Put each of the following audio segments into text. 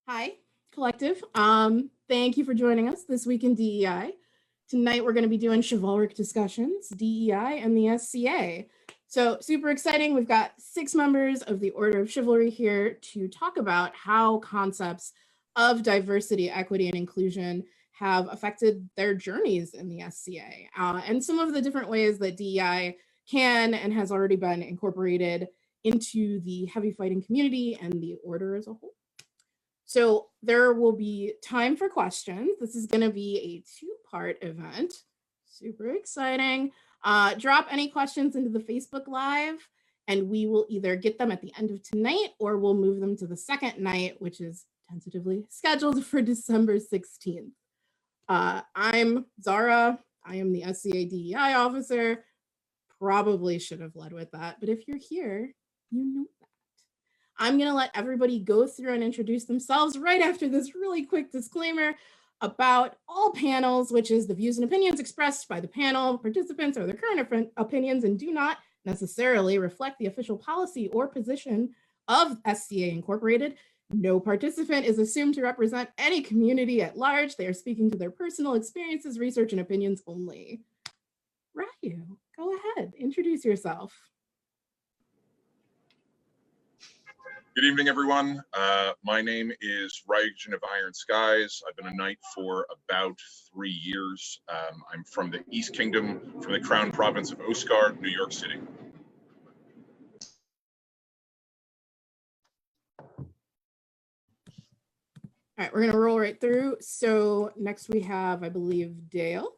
Hi, collective. Thank you for joining us this week in DEI. Tonight we're going to be doing chivalric discussions, DEI and the SCA. So super exciting. We've got 6 members of the Order of Chivalry here to talk about how concepts of diversity, equity, and inclusion have affected their journeys in the SCA, and some of the different ways that DEI can and has already been incorporated into the heavy fighting community and the order as a whole. So there will be time for questions. This is going to be a 2-part event. Super exciting. Drop any questions into the Facebook Live, and we will either get them at the end of tonight or we'll move them to the second night, which is tentatively scheduled for December 16th. I'm Zahra. I am the SCA DEI officer. Probably should have led with that, but if you're here, you know that. I'm going to let everybody go through and introduce themselves right after this really quick disclaimer about all panels, which is the views and opinions expressed by the panel participants or their current opinions and do not necessarily reflect the official policy or position of SCA Incorporated. No participant is assumed to represent any community at large. They are speaking to their personal experiences, research, and opinions only. Ryu, go ahead, introduce yourself. Good evening, everyone. My name is Ryouko'jin of Iron Skies. I've been a knight for about 3 years. I'm from the East Kingdom, from the Crown Province of Oscar, New York City. All right, we're going to roll right through. So next we have, I believe, Dale.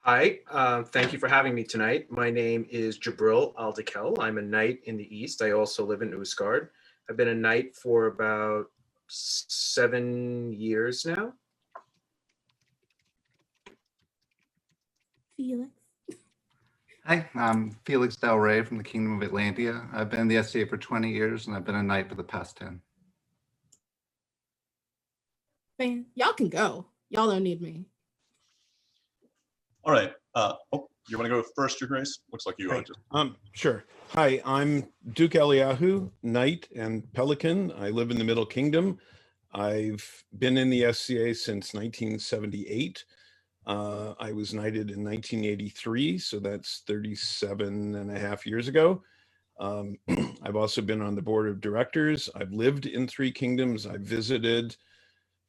Hi, thank you for having me tonight. My name is Jibril al-Dakhil. I'm a knight in the East. I also live in Usgard. I've been a knight for about 7 years now. Felix. Hi, I'm Felix del Rey from the Kingdom of Atlantia. I've been in the SCA for 20 years and I've been a knight for the past 10. Man, y'all can go. Y'all don't need me. All right. You want to go first, Your Grace? Looks like you are. Sure. Hi, I'm Duke Eliahu, Knight and Pelican. I live in the Middle Kingdom. I've been in the SCA since 1978. I was knighted in 1983, so that's 37 and a half years ago. I've also been on the board of directors. I've lived in 3 kingdoms. I've visited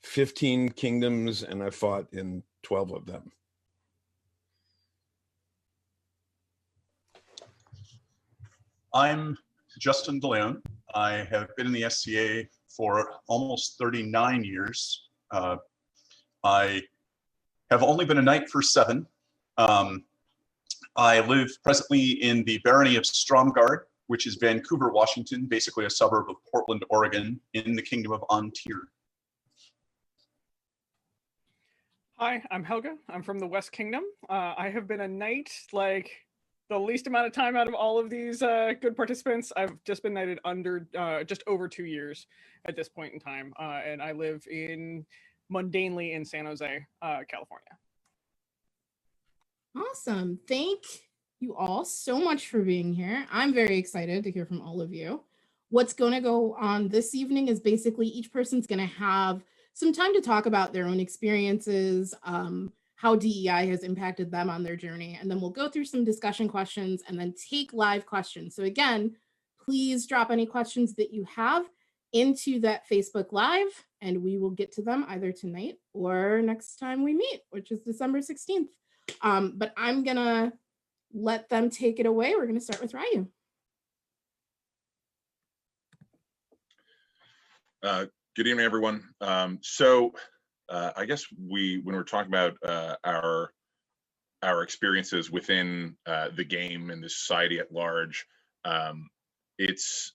15 kingdoms, and I fought in 12 of them. I'm Justin DeLeon. I have been in the SCA for almost 39 years. I have only been a knight for 7. I live presently in the barony of Stromgard, which is Vancouver, Washington, basically a suburb of Portland, Oregon, in the Kingdom of Ontario. Hi, I'm Helga. I'm from the West Kingdom. I have been a knight like the least amount of time out of all of these good participants. I've just been knighted under just over 2 years at this point in time. And I live mundanely in San Jose, California. Awesome. Thank you all so much for being here. I'm very excited to hear from all of you. What's going to go on this evening is basically each person's going to have some time to talk about their own experiences, how DEI has impacted them on their journey. And then we'll go through some discussion questions and then take live questions. So again, please drop any questions that you have into that Facebook Live, and we will get to them either tonight or next time we meet, which is December 16th. But I'm gonna let them take it away. We're gonna start with Ryu. Good evening, everyone. I guess when we're talking about our experiences within the game and the society at large, it's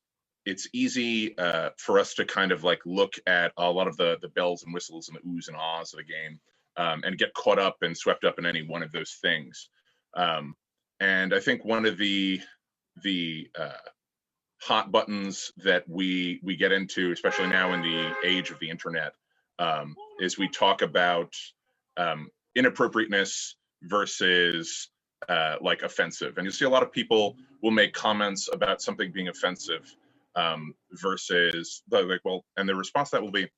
easy for us to kind of like look at a lot of the bells and whistles and the oohs and ahs of the game and get caught up and swept up in any one of those things. And I think one of the hot buttons that we get into, especially now in the age of the internet, is we talk about inappropriateness versus like offensive. And you see a lot of people will make comments about something being offensive versus like, well, and the response to that will be,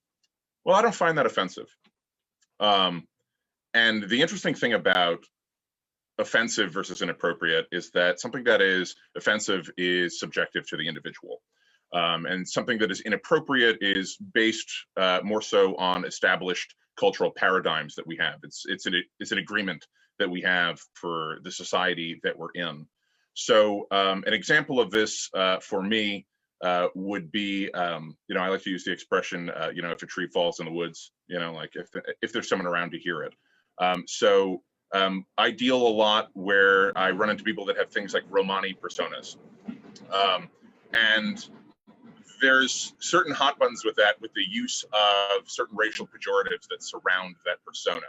well, I don't find that offensive. And the interesting thing about offensive versus inappropriate is that something that is offensive is subjective to the individual. And something that is inappropriate is based more so on established cultural paradigms that we have. It's an agreement that we have for the society that we're in. So an example of this for me would be, I like to use the expression, if a tree falls in the woods, like if there's someone around to hear it. I deal a lot where I run into people that have things like Romani personas. And there's certain hot buttons with that, with the use of certain racial pejoratives that surround that persona.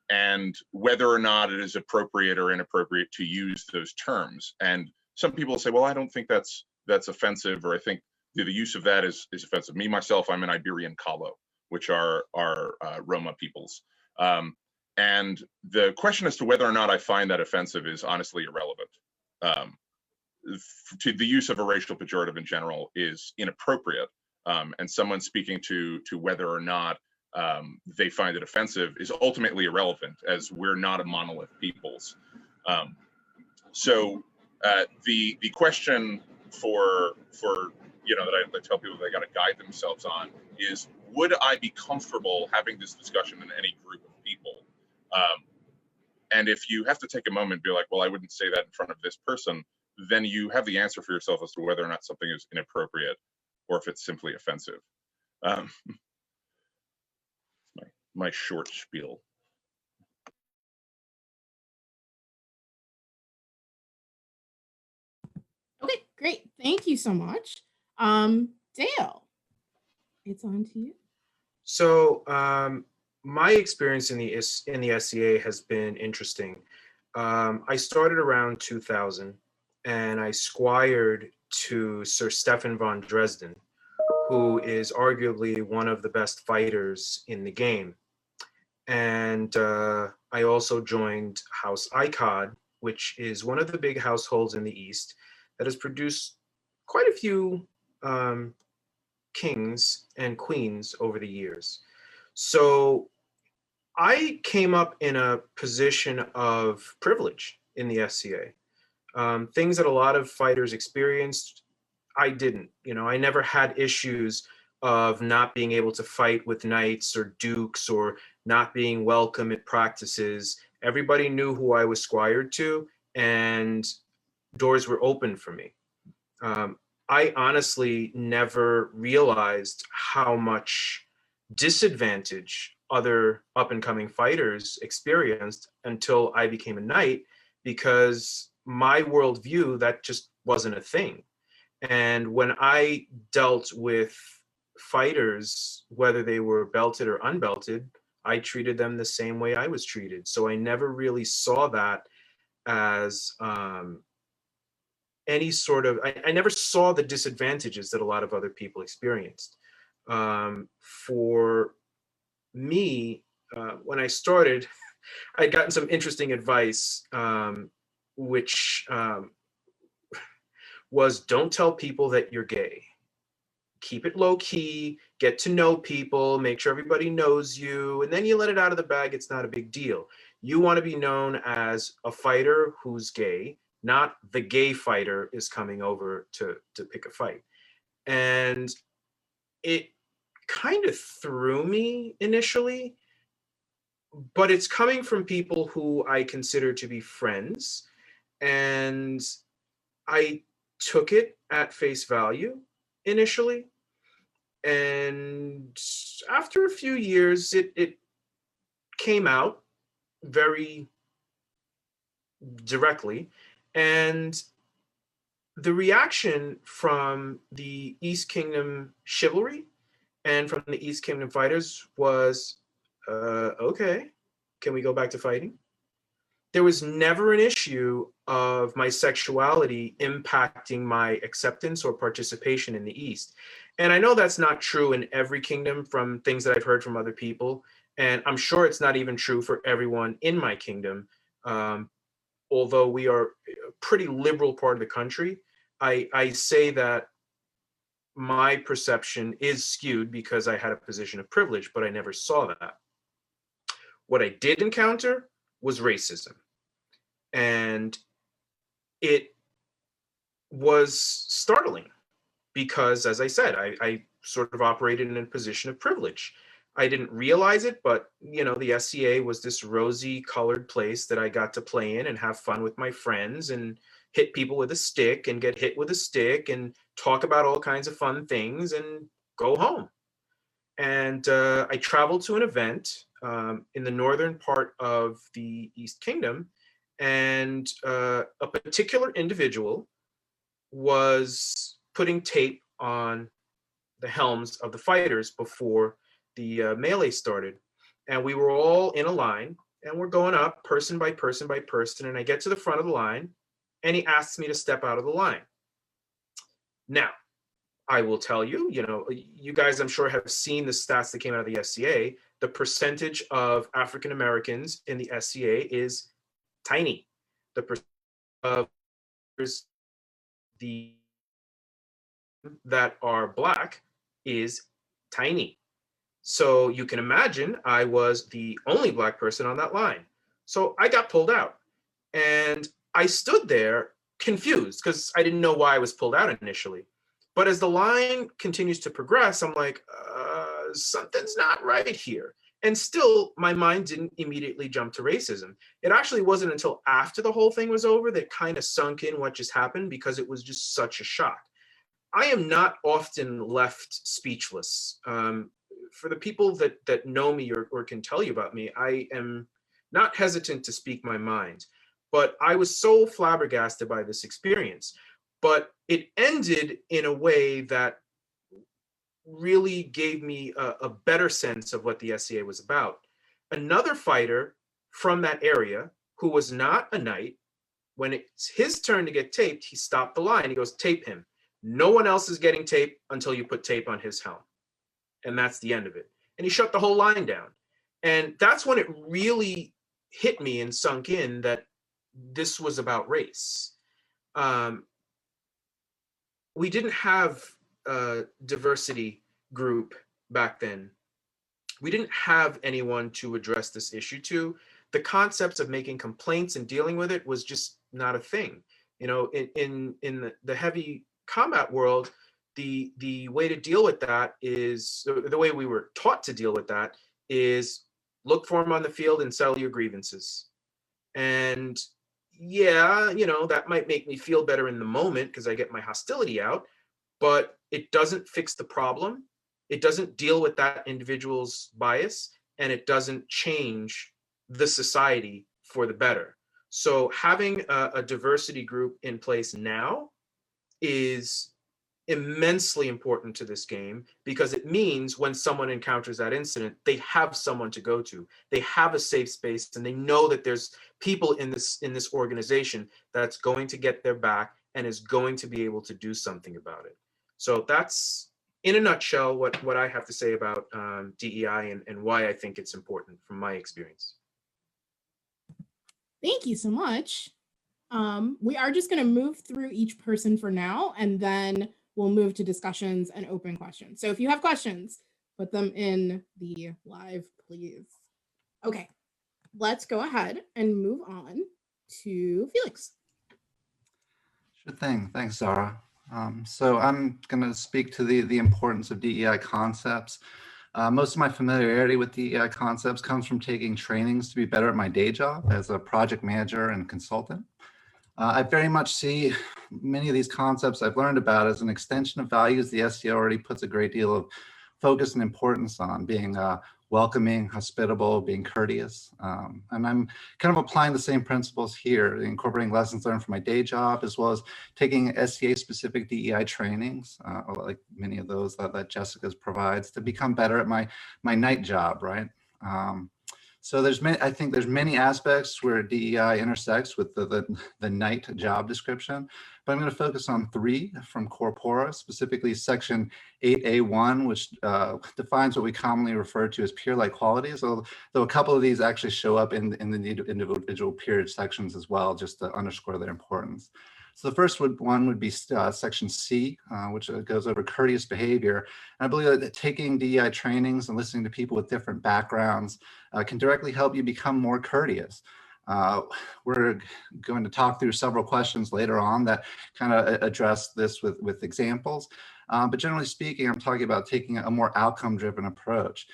And whether or not it is appropriate or inappropriate to use those terms. And some people say, well, I don't think that's offensive, or I think the use of that is offensive. Me, myself, I'm an Iberian Kalo, which are Roma peoples. And the question as to whether or not I find that offensive is honestly irrelevant. To the use of a racial pejorative in general is inappropriate. And someone speaking to whether or not they find it offensive is ultimately irrelevant, as we're not a monolith peoples. So the question for that I tell people they got to guide themselves on is, would I be comfortable having this discussion in any group of people? And if you have to take a moment and be like, well, I wouldn't say that in front of this person, then you have the answer for yourself as to whether or not something is inappropriate or if it's simply offensive. My short spiel. Okay, great. Thank you so much. Dale, it's on to you. So my experience in the SCA has been interesting. I started around 2000, and I squired to Sir Stefan von Dresden, who is arguably one of the best fighters in the game. And I also joined House ICOD, which is one of the big households in the East that has produced quite a few kings and queens over the years. So I came up in a position of privilege in the SCA. Things that a lot of fighters experienced, I didn't. I never had issues of not being able to fight with knights or dukes, or not being welcome at practices. Everybody knew who I was squired to, and doors were open for me. I honestly never realized how much disadvantage other up-and-coming fighters experienced until I became a knight, because my worldview, that just wasn't a thing. And when I dealt with fighters, whether they were belted or unbelted, I treated them the same way I was treated. So I never really saw that as any sort of, I never saw the disadvantages that a lot of other people experienced. For me, when I started, I'd gotten some interesting advice, which was, don't tell people that you're gay. Keep it low key, get to know people, make sure everybody knows you, and then you let it out of the bag. It's not a big deal. You want to be known as a fighter who's gay, not the gay fighter is coming over to pick a fight. And it kind of threw me initially, but it's coming from people who I consider to be friends, and I took it at face value initially. And after a few years, it came out very directly. And the reaction from the East Kingdom chivalry and from the East Kingdom fighters was, okay, can we go back to fighting? There was never an issue of my sexuality impacting my acceptance or participation in the East. And I know that's not true in every kingdom from things that I've heard from other people. And I'm sure it's not even true for everyone in my kingdom. Although we are a pretty liberal part of the country, I say that my perception is skewed because I had a position of privilege, but I never saw that. What I did encounter was racism. And it was startling because, as I said, I sort of operated in a position of privilege. I didn't realize it, but you know, the SCA was this rosy colored place that I got to play in and have fun with my friends and hit people with a stick and get hit with a stick and talk about all kinds of fun things and go home. And I traveled to an event in the northern part of the East Kingdom, and a particular individual was putting tape on the helms of the fighters before the melee started. And we were all in a line and we're going up person by person by person. And I get to the front of the line and he asks me to step out of the line. Now, I will tell you, you know, you guys, I'm sure, have seen the stats that came out of the SCA. The percentage of African Americans in the SCA is tiny. The percentage of the that are Black is tiny. So you can imagine I was the only Black person on that line. So I got pulled out and I stood there confused because I didn't know why I was pulled out initially. But as the line continues to progress, I'm like, something's not right here. And still, my mind didn't immediately jump to racism. It actually wasn't until after the whole thing was over that kind of sunk in what just happened, because it was just such a shock. I am not often left speechless. For the people that know me or can tell you about me, I am not hesitant to speak my mind. But I was so flabbergasted by this experience. But it ended in a way that really gave me a better sense of what the SCA was about. Another fighter from that area who was not a knight, when it's his turn to get taped, he stopped the line. He goes, tape him. No one else is getting tape until you put tape on his helm. And that's the end of it. And he shut the whole line down. And that's when it really hit me and sunk in that this was about race. We didn't have a diversity group back then. We didn't have anyone to address this issue to. The concepts of making complaints and dealing with it was just not a thing. You know, in the heavy combat world, the way to deal with that is, the way we were taught to deal with that is look for them on the field and settle your grievances. And yeah, you know, that might make me feel better in the moment because I get my hostility out, but it doesn't fix the problem. It doesn't deal with that individual's bias, and it doesn't change the society for the better. So having a diversity group in place now is immensely important to this game, because it means when someone encounters that incident, they have someone to go to. They have a safe space, and they know that there's people in this organization that's going to get their back and is going to be able to do something about it. So that's, in a nutshell, what I have to say about DEI and why I think it's important from my experience. Thank you so much. We are just going to move through each person for now, and then we'll move to discussions and open questions. So if you have questions, put them in the live, please. Okay, let's go ahead and move on to Felix. Sure thing. Thanks, Zahra. So I'm going to speak to the importance of DEI concepts. Most of my familiarity with DEI concepts comes from taking trainings to be better at my day job as a project manager and consultant. I very much see many of these concepts I've learned about as an extension of values the SCA already puts a great deal of focus and importance on, being welcoming, hospitable, being courteous. And I'm kind of applying the same principles here, incorporating lessons learned from my day job, as well as taking SCA-specific DEI trainings, like many of those that Jessica's provides, to become better at my night job, right? So I think there's many aspects where DEI intersects with the night job description, but I'm going to focus on 3 from Corpora, specifically section 8A1, which defines what we commonly refer to as peer-like qualities, though a couple of these actually show up in the individual peerage sections as well, just to underscore their importance. So the first one would be section C, which goes over courteous behavior. And I believe that taking DEI trainings and listening to people with different backgrounds can directly help you become more courteous. We're going to talk through several questions later on that kind of address this with examples. But generally speaking, I'm talking about taking a more outcome-driven approach,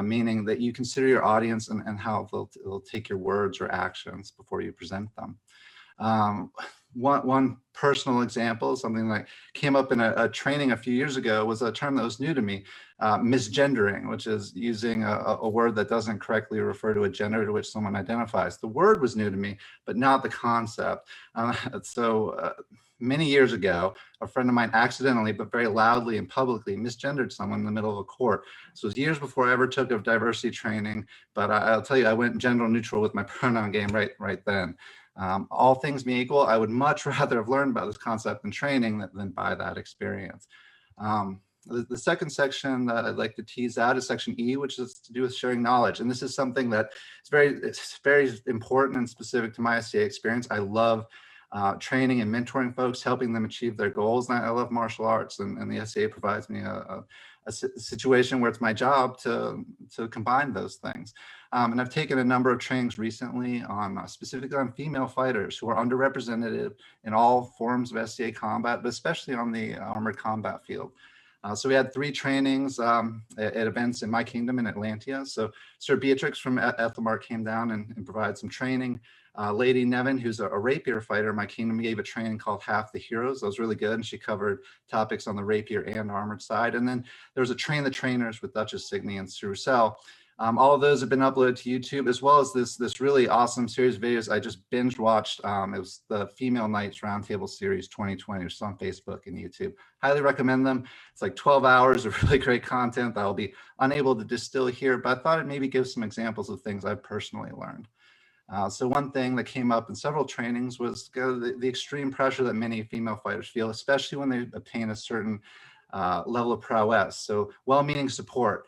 meaning that you consider your audience and how they'll take your words or actions before you present them. One personal example, something that came up in a training a few years ago, was a term that was new to me, misgendering, which is using a word that doesn't correctly refer to a gender to which someone identifies. The word was new to me, but not the concept. Many years ago, a friend of mine accidentally, but very loudly and publicly, misgendered someone in the middle of a court. This was years before I ever took a diversity training, but I'll tell you, I went gender neutral with my pronoun game right then. All things being equal, I would much rather have learned about this concept in training than by that experience. The second section that I'd like to tease out is section E, which is to do with sharing knowledge. And this is something that it's very important and specific to my SCA experience. I love training and mentoring folks, helping them achieve their goals. And I love martial arts, and the SCA provides me a situation where it's my job to combine those things. And I've taken a number of trainings recently on specifically on female fighters who are underrepresented in all forms of SCA combat, but especially on the armored combat field. So we had 3 trainings at events in my kingdom in Atlantia. So Sir Beatrix from Ethelmar came down and provided some training. Lady Nevin, who's a rapier fighter in my kingdom, gave a training called Half the Heroes. That was really good, and she covered topics on the rapier and armored side. And then there was a Train the Trainers with Duchess Signy and Sir Roussel. All of those have been uploaded to YouTube, as well as this really awesome series of videos I just binge watched. It was the Female Knights Roundtable Series 2020, which is on Facebook and YouTube. Highly recommend them. It's like 12 hours of really great content that I'll be unable to distill here, but I thought I'd maybe give some examples of things I've personally learned. So one thing that came up in several trainings was the extreme pressure that many female fighters feel, especially when they obtain a certain level of prowess. So well-meaning support.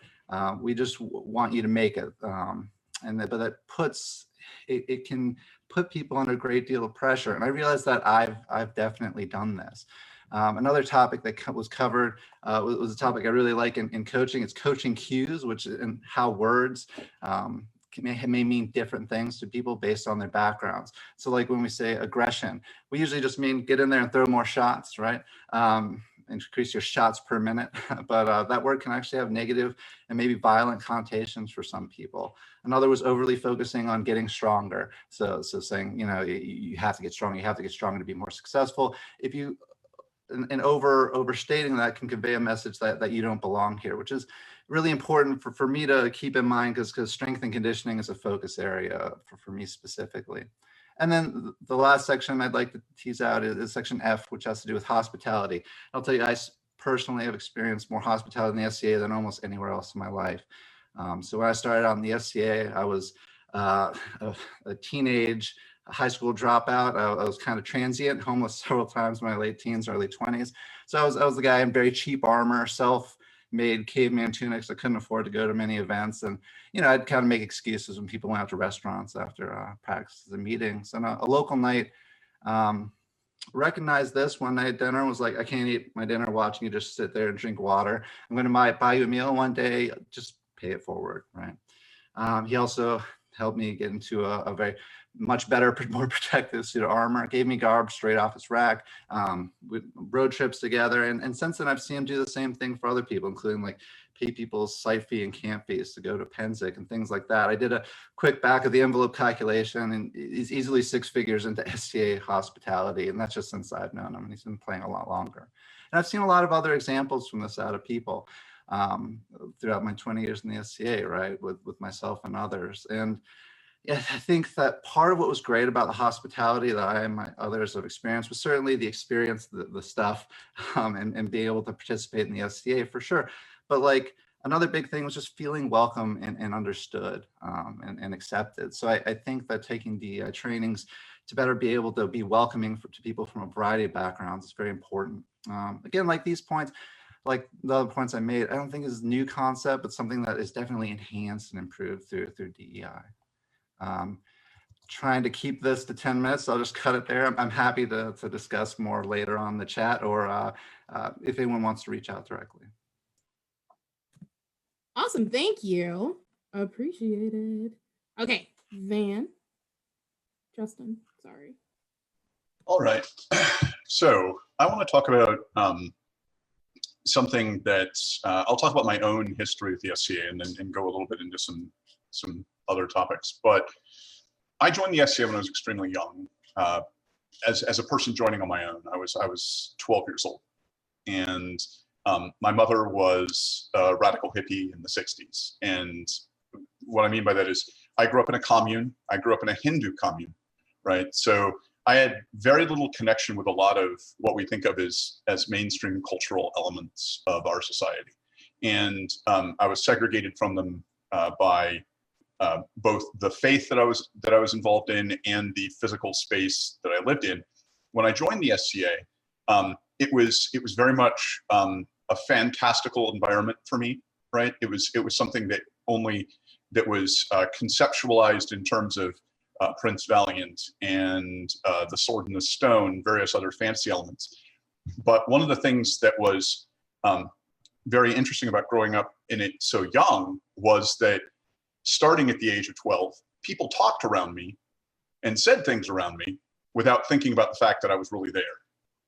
We just want you to make it. But it can put people under a great deal of pressure. And I realized that I've definitely done this. Another topic that was covered was a topic I really like in coaching. It's coaching cues, and how words may mean different things to people based on their backgrounds. So like when we say aggression, we usually just mean get in there and throw more shots, right? Increase your shots per minute. But that word can actually have negative and maybe violent connotations for some people. Another was overly focusing on getting stronger. So saying, you have to get stronger, you have to get stronger to be more successful. If you and overstating that can convey a message that you don't belong here, which is really important for me to keep in mind, because strength and conditioning is a focus area for me specifically. And then the last section I'd like to tease out is section F, which has to do with hospitality. I'll tell you, I personally have experienced more hospitality in the SCA than almost anywhere else in my life. So when I started on the SCA, I was a teenage high school dropout. I was kind of transient, homeless several times in my late teens, early 20s. So I was the guy in very cheap armor, self-made caveman tunics. I couldn't afford to go to many events. And, I'd kind of make excuses when people went out to restaurants after practices and meetings. And a local knight recognized this one night at dinner and was like, I can't eat my dinner watching you just sit there and drink water. I'm going to buy you a meal one day, just pay it forward, right? He also helped me get into a very much better, more protective suit of armor, gave me garb straight off his rack, with road trips together. And since then, I've seen him do the same thing for other people, including like pay people's site fee and camp fees to go to Penzik and things like that. I did a quick back of the envelope calculation, and he's easily 6 figures into SCA hospitality. And that's just since I've known him, and he's been playing a lot longer. And I've seen a lot of other examples from this out of people throughout my 20 years in the SCA, right, with myself and others. And yeah, I think that part of what was great about the hospitality that I and my others have experienced was certainly the experience, the stuff, and being able to participate in the SCA for sure. But like another big thing was just feeling welcome and understood and accepted. So I think that taking DEI trainings to better be able to be welcoming to people from a variety of backgrounds is very important. Again, like these points, like the other points I made, I don't think is a new concept, but something that is definitely enhanced and improved through DEI. trying to keep this to 10 minutes, so I'll just cut it there. I'm happy to discuss more later on the chat, or if anyone wants to reach out directly. Awesome, thank you. Appreciated. Okay, Justin, sorry. All right. So I want to talk about something that I'll talk about my own history with the SCA and then go a little bit into some other topics. But I joined the SCA when I was extremely young. As a person joining on my own, I was 12 years old, and my mother was a radical hippie in the 60s. And what I mean by that is I grew up in a commune. I grew up in a Hindu commune, right? So I had very little connection with a lot of what we think of as mainstream cultural elements of our society. And I was segregated from them by both the faith that I was involved in and the physical space that I lived in. When I joined the SCA, it was very much a fantastical environment for me, right? It was something that was conceptualized in terms of Prince Valiant and the Sword and the Stone, various other fantasy elements. But one of the things that was very interesting about growing up in it so young was that starting at the age of 12, people talked around me and said things around me without thinking about the fact that I was really there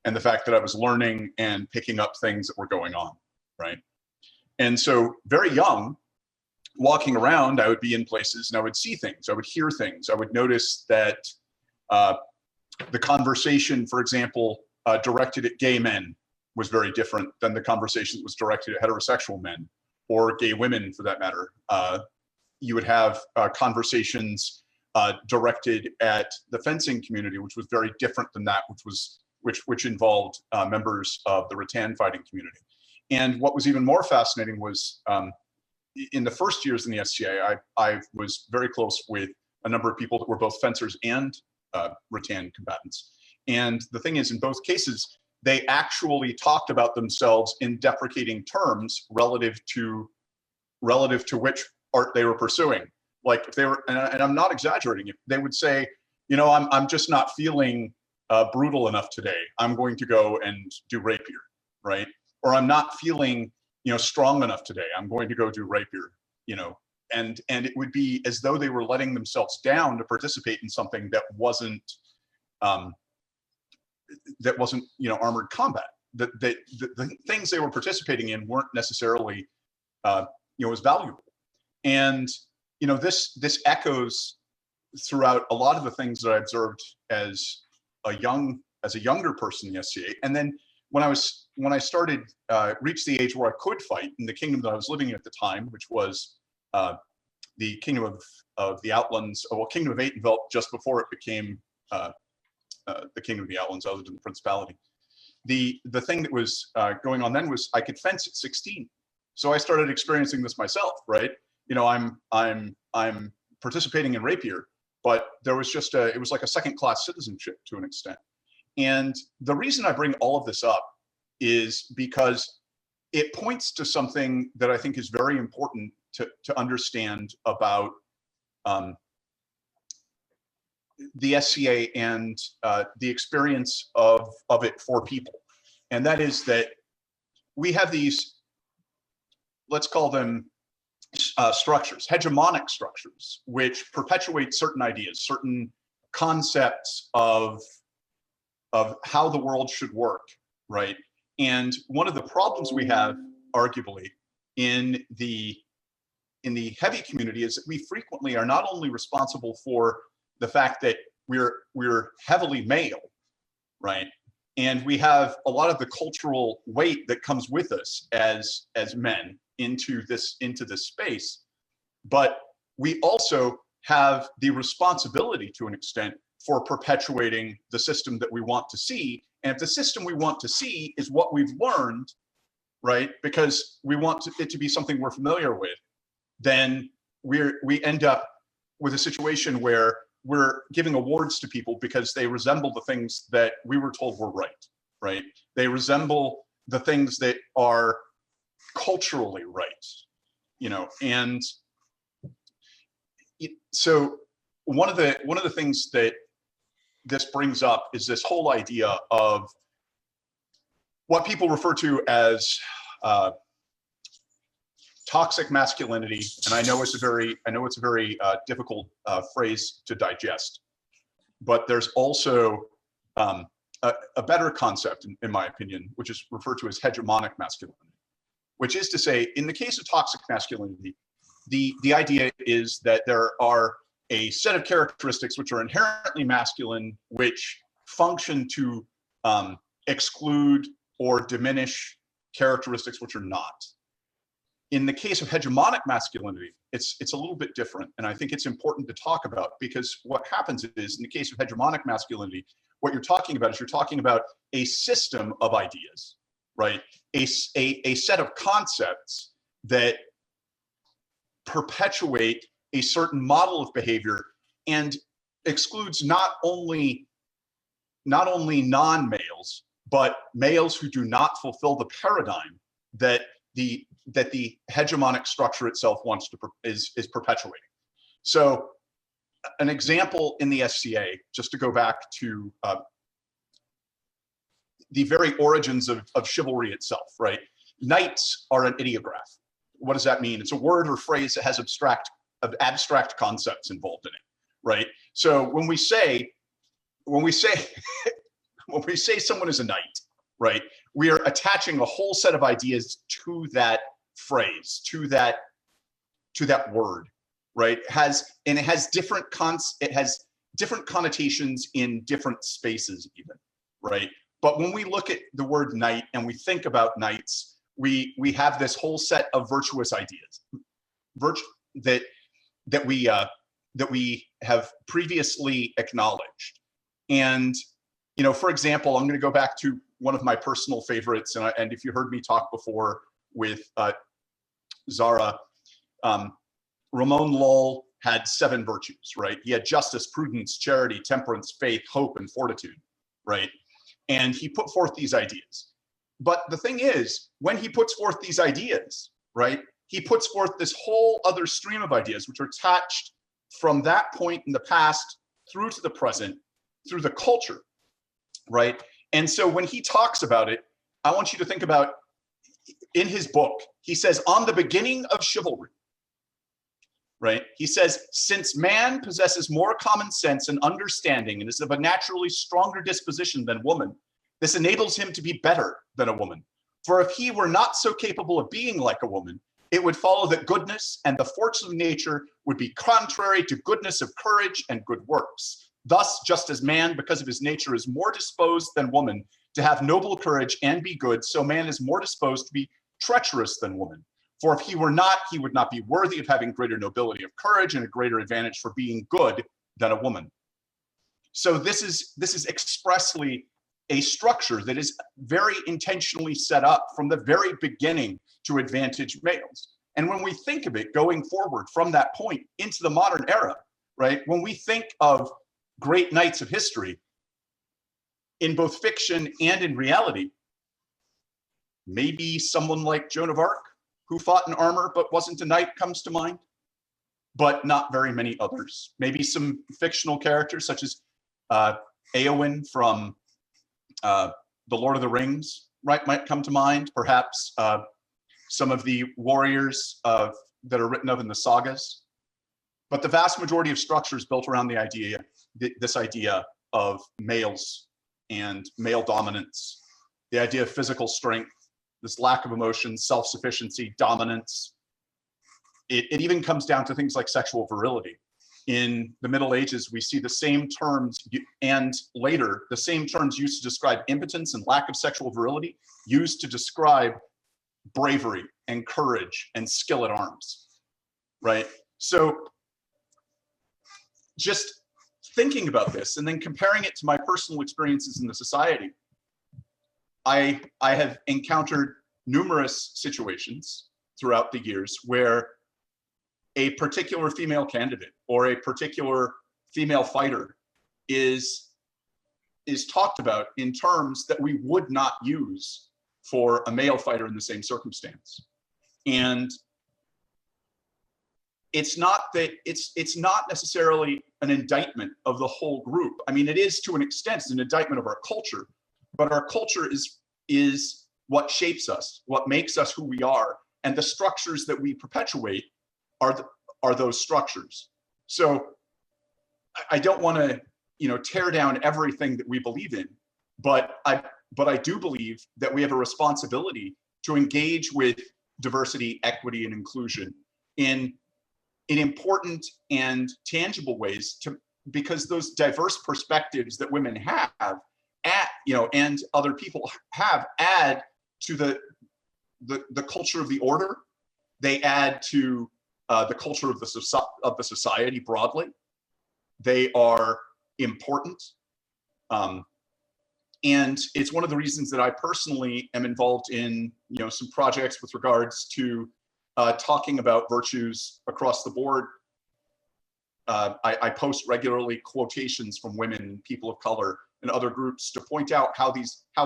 and the fact that I was learning and picking up things that were going on, right? And so very young, walking around, I would be in places and I would see things, I would hear things, I would notice that the conversation, for example, directed at gay men was very different than the conversation that was directed at heterosexual men or gay women for that matter. You would have conversations directed at the fencing community, which was very different than that, which involved members of the rattan fighting community. And what was even more fascinating was in the first years in the SCA, I was very close with a number of people that were both fencers and rattan combatants. And the thing is, in both cases, they actually talked about themselves in deprecating terms relative to which art they were pursuing. Like if they were, and I'm not exaggerating, if they would say, you know, I'm just not feeling brutal enough today, I'm going to go and do rapier, right? Or I'm not feeling, you know, strong enough today, I'm going to go do rapier, you know, and it would be as though they were letting themselves down to participate in something that wasn't, you know, armored combat. The things they were participating in weren't necessarily, you know, as valuable. And, you know, this echoes throughout a lot of the things that I observed as a younger person in the SCA. And then when I started, reached the age where I could fight in the kingdom that I was living in at the time, which was the kingdom of the Outlands, well, Kingdom of Eight developed just before it became the Kingdom of the Outlands, other than the Principality. The thing that was going on then was I could fence at 16. So I started experiencing this myself, right? You know, I'm participating in rapier, but there was just it was like a second-class citizenship to an extent. And the reason I bring all of this up is because it points to something that I think is very important to understand about the SCA and the experience of it for people. And that is that we have these, let's call them structures, hegemonic structures, which perpetuate certain ideas, certain concepts of how the world should work, right? And one of the problems we have, arguably, in the heavy community is that we frequently are not only responsible for the fact that we're heavily male, right? And we have a lot of the cultural weight that comes with us as men into this space, but we also have the responsibility to an extent for perpetuating the system that we want to see. And if the system we want to see is what we've learned, right, because we want it to be something we're familiar with, then we end up with a situation where we're giving awards to people because they resemble the things that we were told were right, right? They resemble the things that are culturally right, you know. And so one of the things that this brings up is this whole idea of what people refer to as toxic masculinity, and I know it's a very difficult phrase to digest, but there's also a better concept, in my opinion, which is referred to as hegemonic masculinity, which is to say, in the case of toxic masculinity, the idea is that there are a set of characteristics which are inherently masculine, which function to exclude or diminish characteristics which are not. In the case of hegemonic masculinity, it's a little bit different, and I think it's important to talk about, because what happens is, in the case of hegemonic masculinity, what you're talking about a system of ideas, right? A set of concepts that perpetuate a certain model of behavior and excludes not only non-males, but males who do not fulfill the paradigm that the hegemonic structure itself wants to is perpetuating. So an example in the SCA, just to go back to the very origins of chivalry itself, right? Knights are an ideograph. What does that mean? It's a word or phrase that has abstract concepts involved in it, right? So when we say someone is a knight, right, we are attaching a whole set of ideas to that phrase, to that word, right? It has different connotations in different spaces even, right? But when we look at the word knight and we think about knights, we have this whole set of virtuous ideas, that we have previously acknowledged. And, you know, for example, I'm going to go back to one of my personal favorites, and if you heard me talk before with Zahra, Ramon Lull had 7 virtues, right? He had justice, prudence, charity, temperance, faith, hope, and fortitude, right? And he put forth these ideas. But the thing is, when he puts forth these ideas, right, he puts forth this whole other stream of ideas which are attached from that point in the past through to the present, through the culture, right? And so when he talks about it, I want you to think about, in his book, he says, on the beginning of chivalry, right? He says, since man possesses more common sense and understanding and is of a naturally stronger disposition than woman, this enables him to be better than a woman. For if he were not so capable of being like a woman, it would follow that goodness and the force of nature would be contrary to goodness of courage and good works. Thus, just as man, because of his nature, is more disposed than woman to have noble courage and be good, so man is more disposed to be treacherous than woman. For if he were not, he would not be worthy of having greater nobility of courage and a greater advantage for being good than a woman. So this is expressly a structure that is very intentionally set up from the very beginning to advantage males. And when we think of it going forward from that point into the modern era, right, when we think of great knights of history, in both fiction and in reality, maybe someone like Joan of Arc, who fought in armor but wasn't a knight, comes to mind, but not very many others. Maybe some fictional characters such as Éowyn from The Lord of the Rings, right, might come to mind. Perhaps some of the warriors that are written of in the sagas. But the vast majority of structure is built around the idea, this idea of males and male dominance, the idea of physical strength, this lack of emotion, self-sufficiency, dominance. It even comes down to things like sexual virility. In the Middle Ages, we see the same terms, and later, the same terms used to describe impotence and lack of sexual virility, used to describe bravery and courage and skill at arms, right? So just thinking about this and then comparing it to my personal experiences in the society, I have encountered numerous situations throughout the years where a particular female candidate or a particular female fighter is talked about in terms that we would not use for a male fighter in the same circumstance. And it's not that it's not necessarily an indictment of the whole group. I mean, it is to an extent, it's an indictment of our culture, but our culture is what shapes us, what makes us who we are, and the structures that we perpetuate are those structures. So I don't want to, tear down everything that we believe in, but I do believe that we have a responsibility to engage with diversity, equity, and inclusion in important and tangible ways, because those diverse perspectives that women have and other people have add to the culture of the order. They add to the culture of the society broadly. They are important. And it's one of the reasons that I personally am involved in some projects with regards to talking about virtues across the board. I post regularly quotations from women, people of color, and other groups to point out how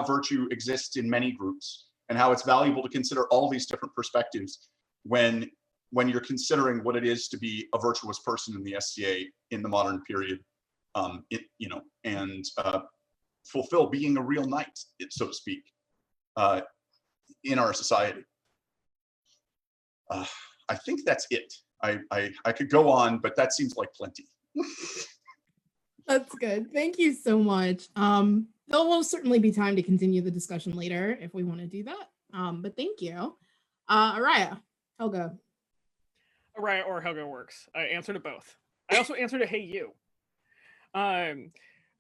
virtue exists in many groups, and how it's valuable to consider all these different perspectives when you're considering what it is to be a virtuous person in the SCA in the modern period, and fulfill being a real knight, so to speak, in our society. I think that's it. I could go on, but that seems like plenty. That's good. Thank you so much. There will certainly be time to continue the discussion later if we want to do that. But thank you. Araya, Helga. Araya or Helga works. I answered to both. I also answered to Hey You.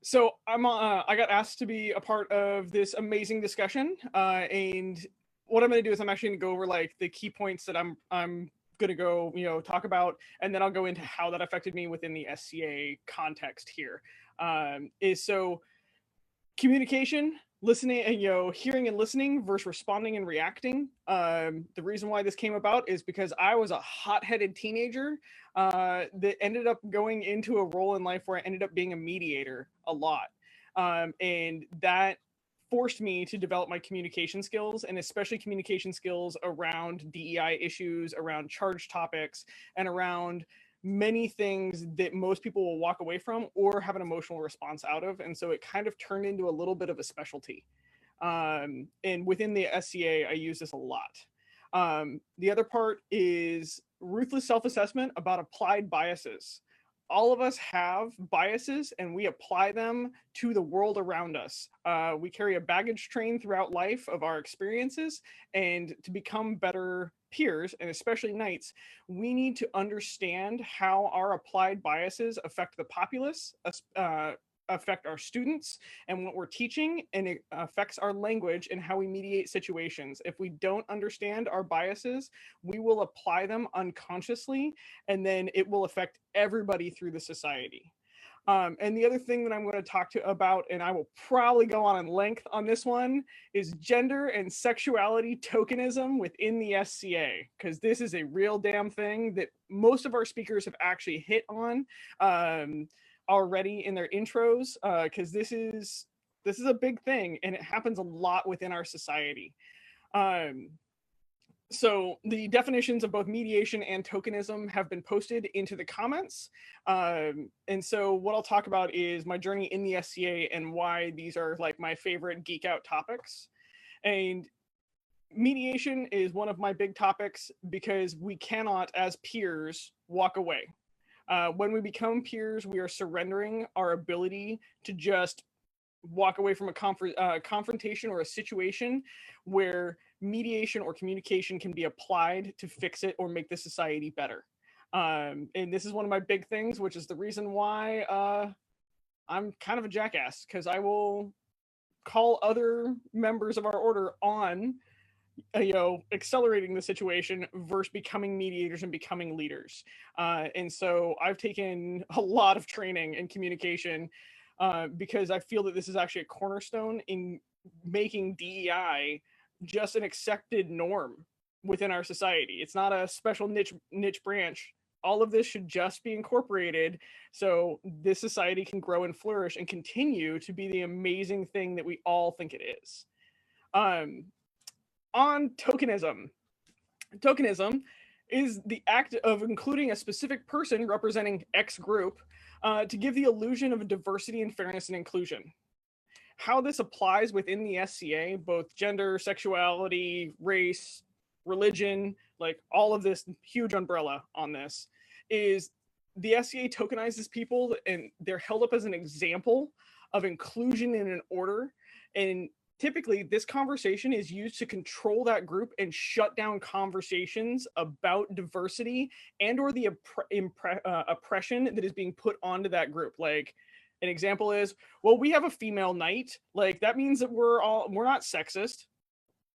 So I got asked to be a part of this amazing discussion, and what I'm going to do is I'm actually going to go over like the key points that I'm going to go talk about, and then I'll go into how that affected me within the SCA context here. So communication, listening, and hearing and listening versus responding and reacting. The reason why this came about is because I was a hot-headed teenager that ended up going into a role in life where I ended up being a mediator a lot, and that forced me to develop my communication skills, and especially communication skills around DEI issues, around charged topics, and around many things that most people will walk away from or have an emotional response out of. And so it kind of turned into a little bit of a specialty. And within the SCA, I use this a lot. The other part is ruthless self-assessment about applied biases. All of us have biases, and we apply them to the world around us. We carry a baggage train throughout life of our experiences, and to become better peers, and especially knights, we need to understand how our applied biases affect the populace, affect our students and what we're teaching, and it affects our language and how we mediate situations. If we don't understand our biases, we will apply them unconsciously, and then it will affect everybody through the society. And the other thing that I'm going to talk about, and I will probably go on in length on this one, is gender and sexuality tokenism within the SCA, because this is a real damn thing that most of our speakers have actually hit on already in their intros, because this is a big thing, and it happens a lot within our society. So the definitions of both mediation and tokenism have been posted into the comments. And so what I'll talk about is my journey in the SCA and why these are like my favorite geek out topics. And mediation is one of my big topics because we cannot, as peers, walk away. When we become peers, we are surrendering our ability to just walk away from a confrontation or a situation where mediation or communication can be applied to fix it or make the society better. And this is one of my big things, which is the reason why I'm kind of a jackass, because I will call other members of our order on accelerating the situation versus becoming mediators and becoming leaders. And so I've taken a lot of training in communication because I feel that this is actually a cornerstone in making DEI just an accepted norm within our society. It's not a special niche branch. All of this should just be incorporated so this society can grow and flourish and continue to be the amazing thing that we all think it is. On tokenism. Tokenism is the act of including a specific person representing X group to give the illusion of diversity and fairness and inclusion. How this applies within the SCA, both gender, sexuality, race, religion, like all of this huge umbrella on this, is the SCA tokenizes people and they're held up as an example of inclusion in an order. And typically this conversation is used to control that group and shut down conversations about diversity and or the oppression that is being put onto that group. Like an example is, well, we have a female knight, like that means that we're not sexist.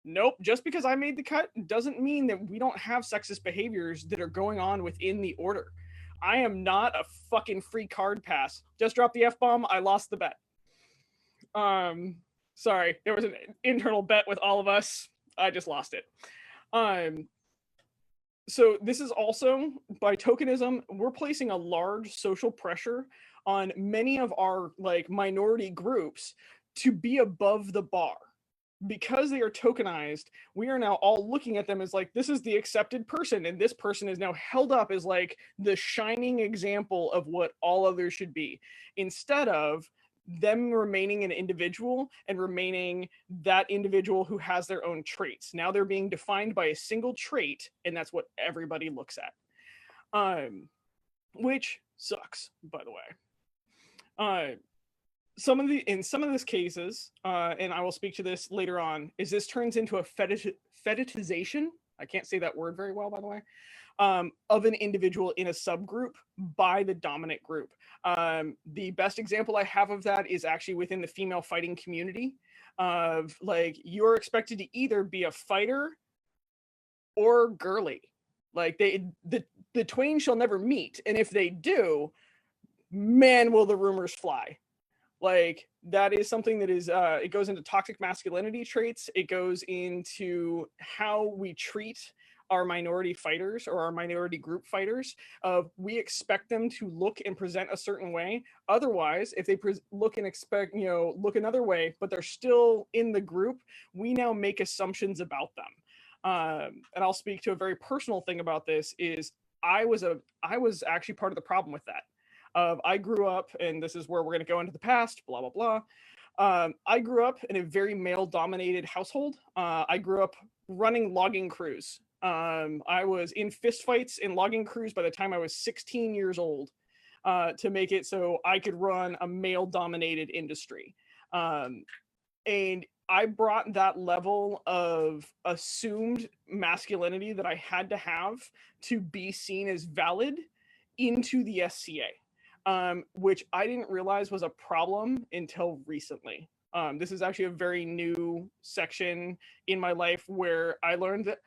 Nope, just because I made the cut doesn't mean that we don't have sexist behaviors that are going on within the order. I am not a fucking free card pass. Just dropped the F-bomb, I lost the bet. Sorry, there was an internal bet with all of us. I just lost it. So this is also, by tokenism, we're placing a large social pressure on many of our like minority groups to be above the bar. Because they are tokenized, we are now all looking at them as like, this is the accepted person, and this person is now held up as like the shining example of what all others should be, instead of them remaining an individual and remaining that individual who has their own traits. Now they're being defined by a single trait, and that's what everybody looks at, which sucks, by the way. In some of these cases, and I will speak to this later on, is this turns into a fetishization, I can't say that word very well, by the way, of an individual in a subgroup by the dominant group. The best example I have of that is actually within the female fighting community, of like, you're expected to either be a fighter or girly. Like the twain shall never meet. And if they do, man, will the rumors fly. Like that is something that is, it goes into toxic masculinity traits. It goes into how we treat our minority fighters or our minority group fighters. We expect them to look and present a certain way. Otherwise, if they look another way, but they're still in the group, we now make assumptions about them. And I'll speak to a very personal thing about this is I was actually part of the problem with that. I grew up, and this is where we're going to go into the past, blah, blah, blah. I grew up in a very male-dominated household. I grew up running logging crews. I was in fistfights in logging crews by the time I was 16 years old to make it so I could run a male-dominated industry. And I brought that level of assumed masculinity that I had to have to be seen as valid into the SCA. Which I didn't realize was a problem until recently. This is actually a very new section in my life where I learned that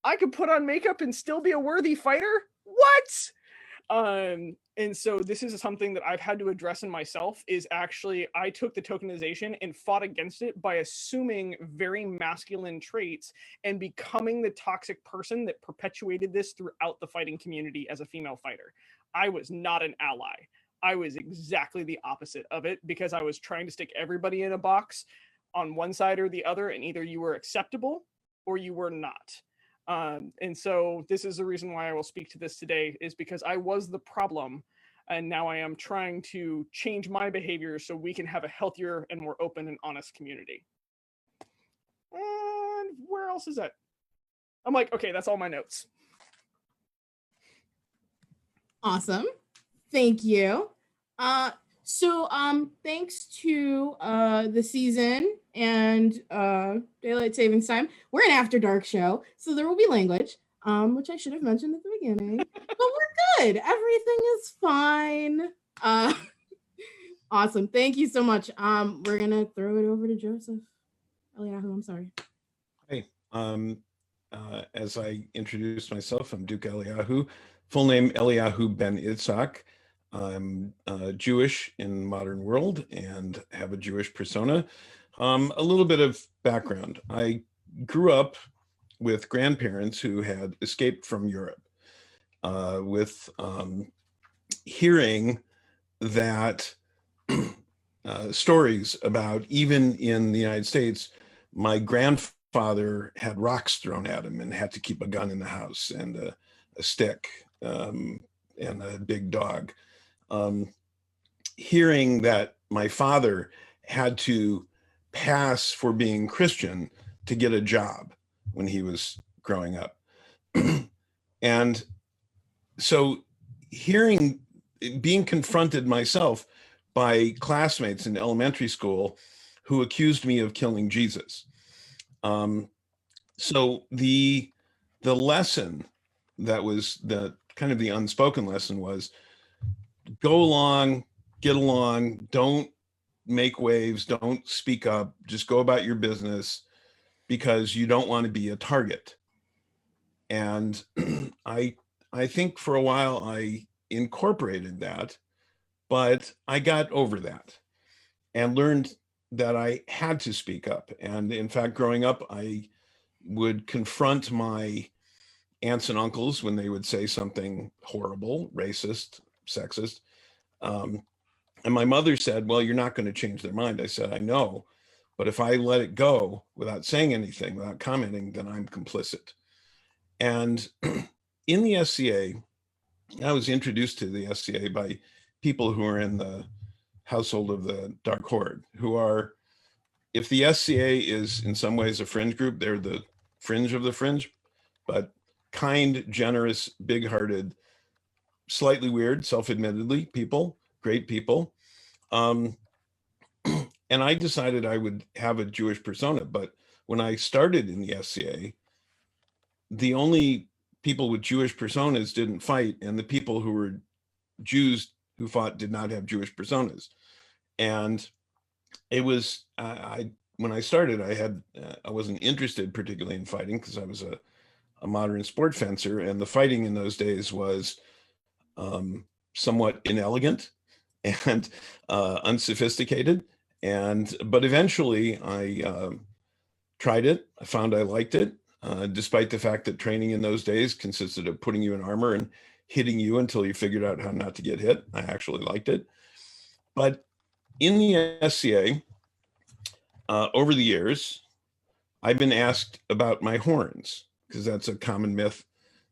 I could put on makeup and still be a worthy fighter. What? And so this is something that I've had to address in myself, is actually I took the tokenization and fought against it by assuming very masculine traits and becoming the toxic person that perpetuated this throughout the fighting community as a female fighter. I was not an ally. I was exactly the opposite of it, because I was trying to stick everybody in a box on one side or the other, and either you were acceptable or you were not. And so this is the reason why I will speak to this today, is because I was the problem, and now I am trying to change my behavior so we can have a healthier and more open and honest community. And where else is that? I'm like, okay, that's all my notes. Awesome. Thank you. So thanks to the season and daylight savings time, we're an after dark show, so there will be language, which I should have mentioned at the beginning. But we're good. Everything is fine. Awesome. Thank you so much. We're gonna throw it over to Joseph. Eliahu, I'm sorry. Hey, as I introduced myself, I'm Duke Eliahu. Full name Eliahu ben Itzhak. I'm Jewish in modern world and have a Jewish persona. A little bit of background. I grew up with grandparents who had escaped from Europe, with hearing that stories about, even in the United States, my grandfather had rocks thrown at him and had to keep a gun in the house, and a stick and a big dog. Hearing that my father had to pass for being Christian to get a job when he was growing up. And so being confronted myself by classmates in elementary school who accused me of killing Jesus. So the lesson that was the kind of the unspoken lesson was go along, get along, don't make waves, don't speak up, just go about your business because you don't want to be a target. And I think for a while I incorporated that, but I got over that and learned that I had to speak up. And in fact, growing up, I would confront my aunts and uncles when they would say something horrible, racist, sexist. And my mother said, well, you're not going to change their mind. I said, I know, but if I let it go without saying anything, without commenting, then I'm complicit. And in the SCA, I was introduced to the SCA by people who are in the household of the Dark Horde, who are, if the SCA is in some ways a fringe group, they're the fringe of the fringe, but kind, generous, big-hearted, slightly weird, self-admittedly people, great people. And I decided I would have a Jewish persona, but when I started in the SCA, the only people with Jewish personas didn't fight, and the people who were Jews who fought did not have Jewish personas. And it was, when I started, I wasn't interested particularly in fighting because I was a modern sport fencer, and the fighting in those days was somewhat inelegant and unsophisticated. But eventually I tried it. I found I liked it, despite the fact that training in those days consisted of putting you in armor and hitting you until you figured out how not to get hit. I actually liked it. But in the SCA, over the years, I've been asked about my horns, because that's a common myth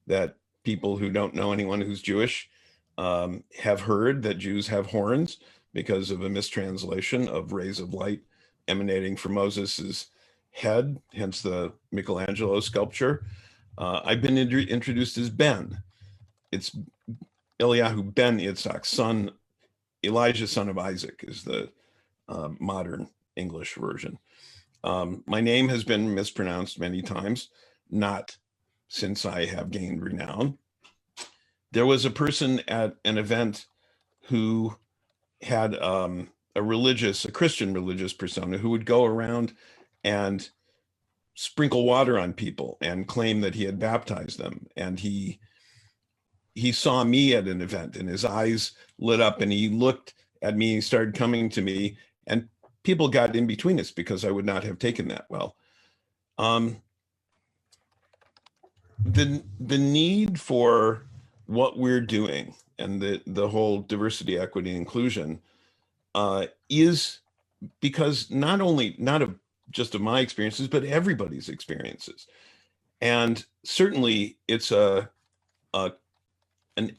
that people who don't know anyone who's Jewish have heard, that Jews have horns because of a mistranslation of rays of light emanating from Moses's head, hence the Michelangelo sculpture. I've been introduced as Ben. It's Eliahu ben Itzhak, Elijah, son of Isaac, is the modern English version. My name has been mispronounced many times, not since I have gained renown. There was a person at an event who had a Christian religious persona who would go around and sprinkle water on people and claim that he had baptized them. And he saw me at an event and his eyes lit up and he looked at me, he started coming to me, and people got in between us because I would not have taken that well. The need for what we're doing and the whole diversity, equity, and inclusion is because not just of my experiences, but everybody's experiences. And certainly it's an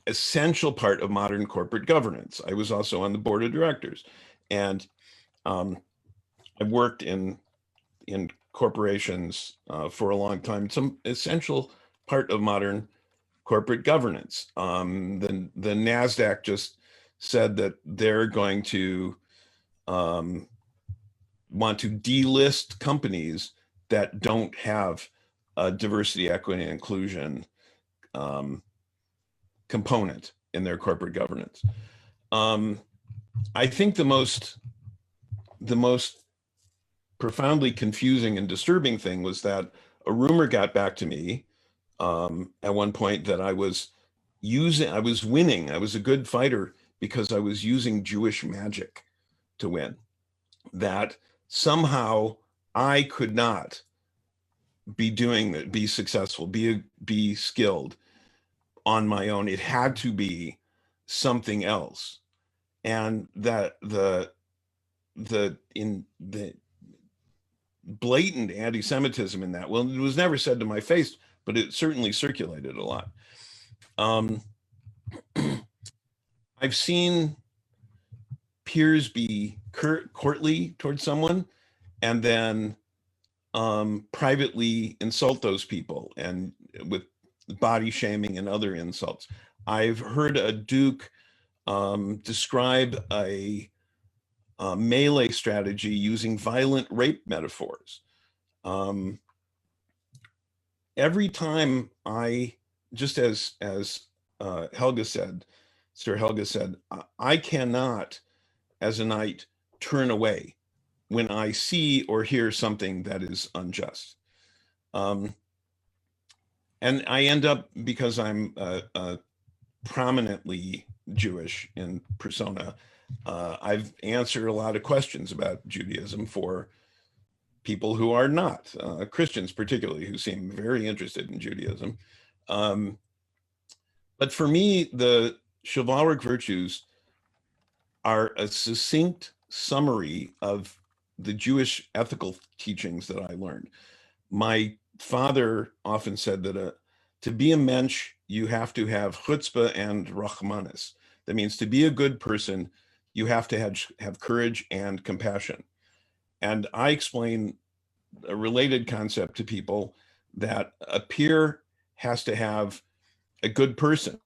essential part of modern corporate governance. I was also on the board of directors, and I've worked in corporations for a long time. It's an essential part of modern corporate governance. The NASDAQ just said that they're going to want to delist companies that don't have a diversity, equity, and inclusion component in their corporate governance. I think the most profoundly confusing and disturbing thing was that a rumor got back to me at one point that I was winning. I was a good fighter because I was using Jewish magic to win. That somehow I could not be doing that, be successful, be skilled on my own. It had to be something else. And that the blatant anti-Semitism in that, well, it was never said to my face, but it certainly circulated a lot. Um, I've seen peers be courtly towards someone and then privately insult those people and with body shaming and other insults. I've heard a Duke describe a melee strategy using violent rape metaphors. Every time just as Helga said, Sir Helga said, I cannot, as a knight, turn away when I see or hear something that is unjust. And I end up, because I'm prominently Jewish in persona, I've answered a lot of questions about Judaism for people who are not, Christians particularly, who seem very interested in Judaism. But for me, the chivalric virtues are a succinct summary of the Jewish ethical teachings that I learned. My father often said that to be a mensch, you have to have chutzpah and rachmanis. That means to be a good person, you have to have courage and compassion. And I explain a related concept to people, that a peer has to have a good person.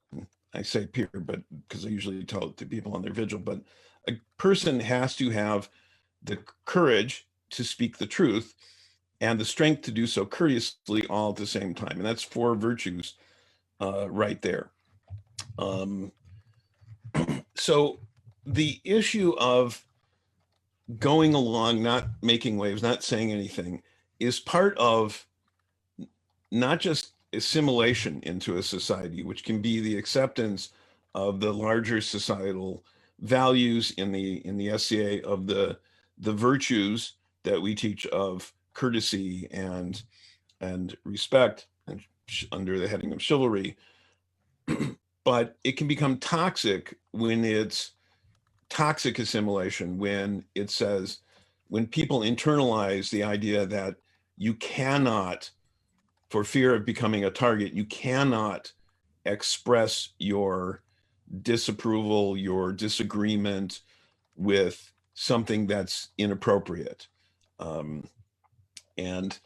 I say peer, but because I usually tell it to people on their vigil, but a person has to have the courage to speak the truth and the strength to do so courteously all at the same time. And that's 4 virtues right there. So the issue of going along, not making waves, not saying anything, is part of not just assimilation into a society, which can be the acceptance of the larger societal values in the SCA, of the virtues that we teach of courtesy and respect, and under the heading of chivalry. But it can become toxic when it's toxic assimilation, when it says, when people internalize the idea that you cannot, for fear of becoming a target, you cannot express your disapproval, your disagreement with something that's inappropriate. And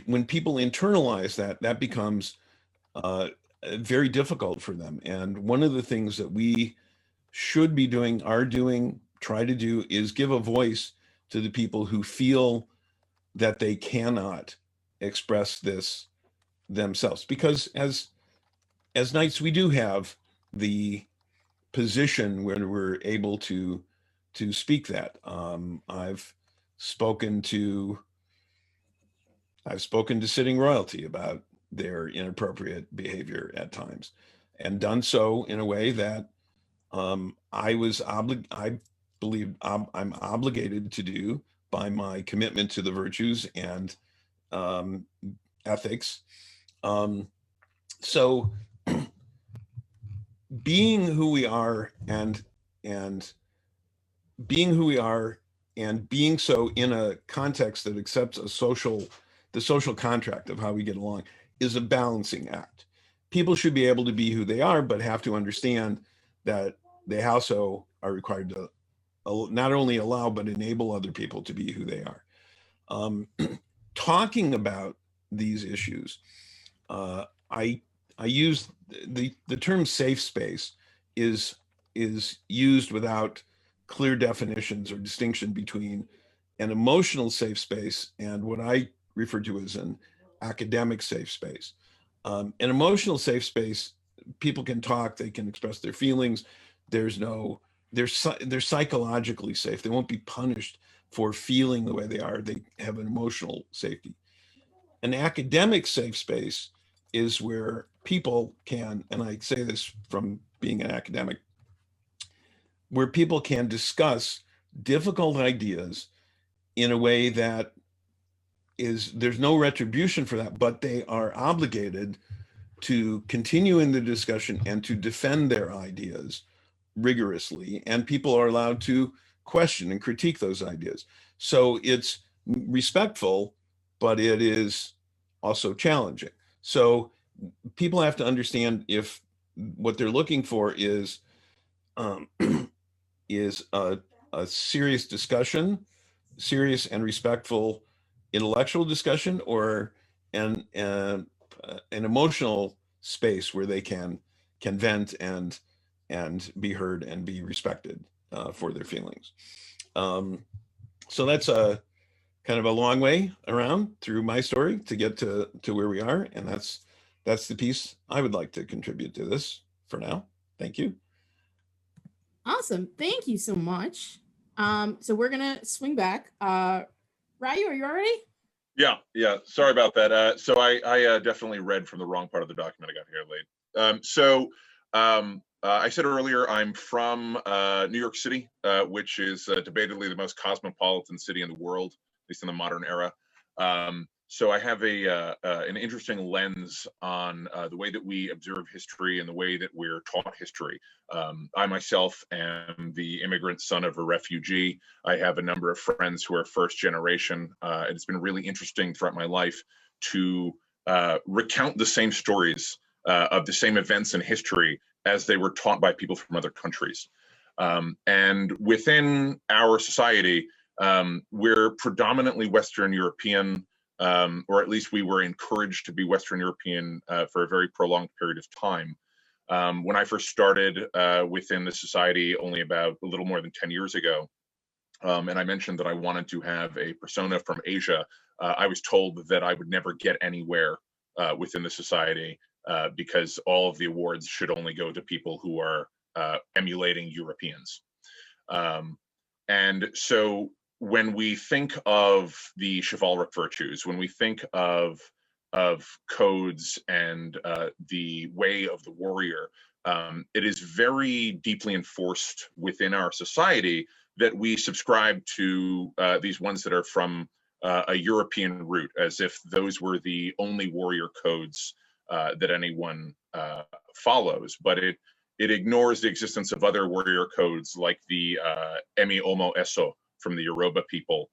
when people internalize that, that becomes very difficult for them. And one of the things that we should be doing, are doing, try to do, is give a voice to the people who feel that they cannot express this themselves. Because as knights, we do have the position where we're able to speak that. I've spoken to sitting royalty about their inappropriate behavior at times, and done so in a way that I believe I'm obligated to do by my commitment to the virtues and ethics. So being who we are and being who we are, and being so in a context that accepts the social contract of how we get along, is a balancing act. People should be able to be who they are, but have to understand that they also are required to not only allow, but enable other people to be who they are. Talking about these issues, I use the term safe space is used without clear definitions or distinction between an emotional safe space and what I refer to as an academic safe space. An emotional safe space, people can talk, they can express their feelings. They're psychologically safe. They won't be punished for feeling the way they are. They have an emotional safety. An academic safe space is where people can, and I say this from being an academic, where people can discuss difficult ideas in a way that there's no retribution for that, but they are obligated to continue in the discussion and to defend their ideas rigorously, and people are allowed to question and critique those ideas. So it's respectful, but it is also challenging. So people have to understand if what they're looking for is a serious discussion, serious and respectful intellectual discussion, or an emotional space where they can vent and be heard and be respected for their feelings. So that's a kind of a long way around through my story to get to where we are, and that's the piece I would like to contribute to this for now. Thank you. Awesome. Thank you so much. So we're gonna swing back. Ryu, are you all ready? Yeah. Sorry about that. So I definitely read from the wrong part of the document. I got here late. I said earlier I'm from New York City, which is debatedly the most cosmopolitan city in the world, at least in the modern era. So I have an interesting lens on the way that we observe history and the way that we're taught history. I myself am the immigrant son of a refugee. I have a number of friends who are first generation. And it's been really interesting throughout my life to recount the same stories of the same events in history as they were taught by people from other countries. And within our society, we're predominantly Western European, or at least we were encouraged to be Western European for a very prolonged period of time. When I first started within the society only about a little more than 10 years ago, and I mentioned that I wanted to have a persona from Asia, I was told that I would never get anywhere within the society because all of the awards should only go to people who are emulating Europeans. And so when we think of the chivalric virtues, when we think of codes and the way of the warrior, it is very deeply enforced within our society that we subscribe to these ones that are from a European root, as if those were the only warrior codes that anyone follows. But it ignores the existence of other warrior codes like the Emi Omo Eso from the Yoruba people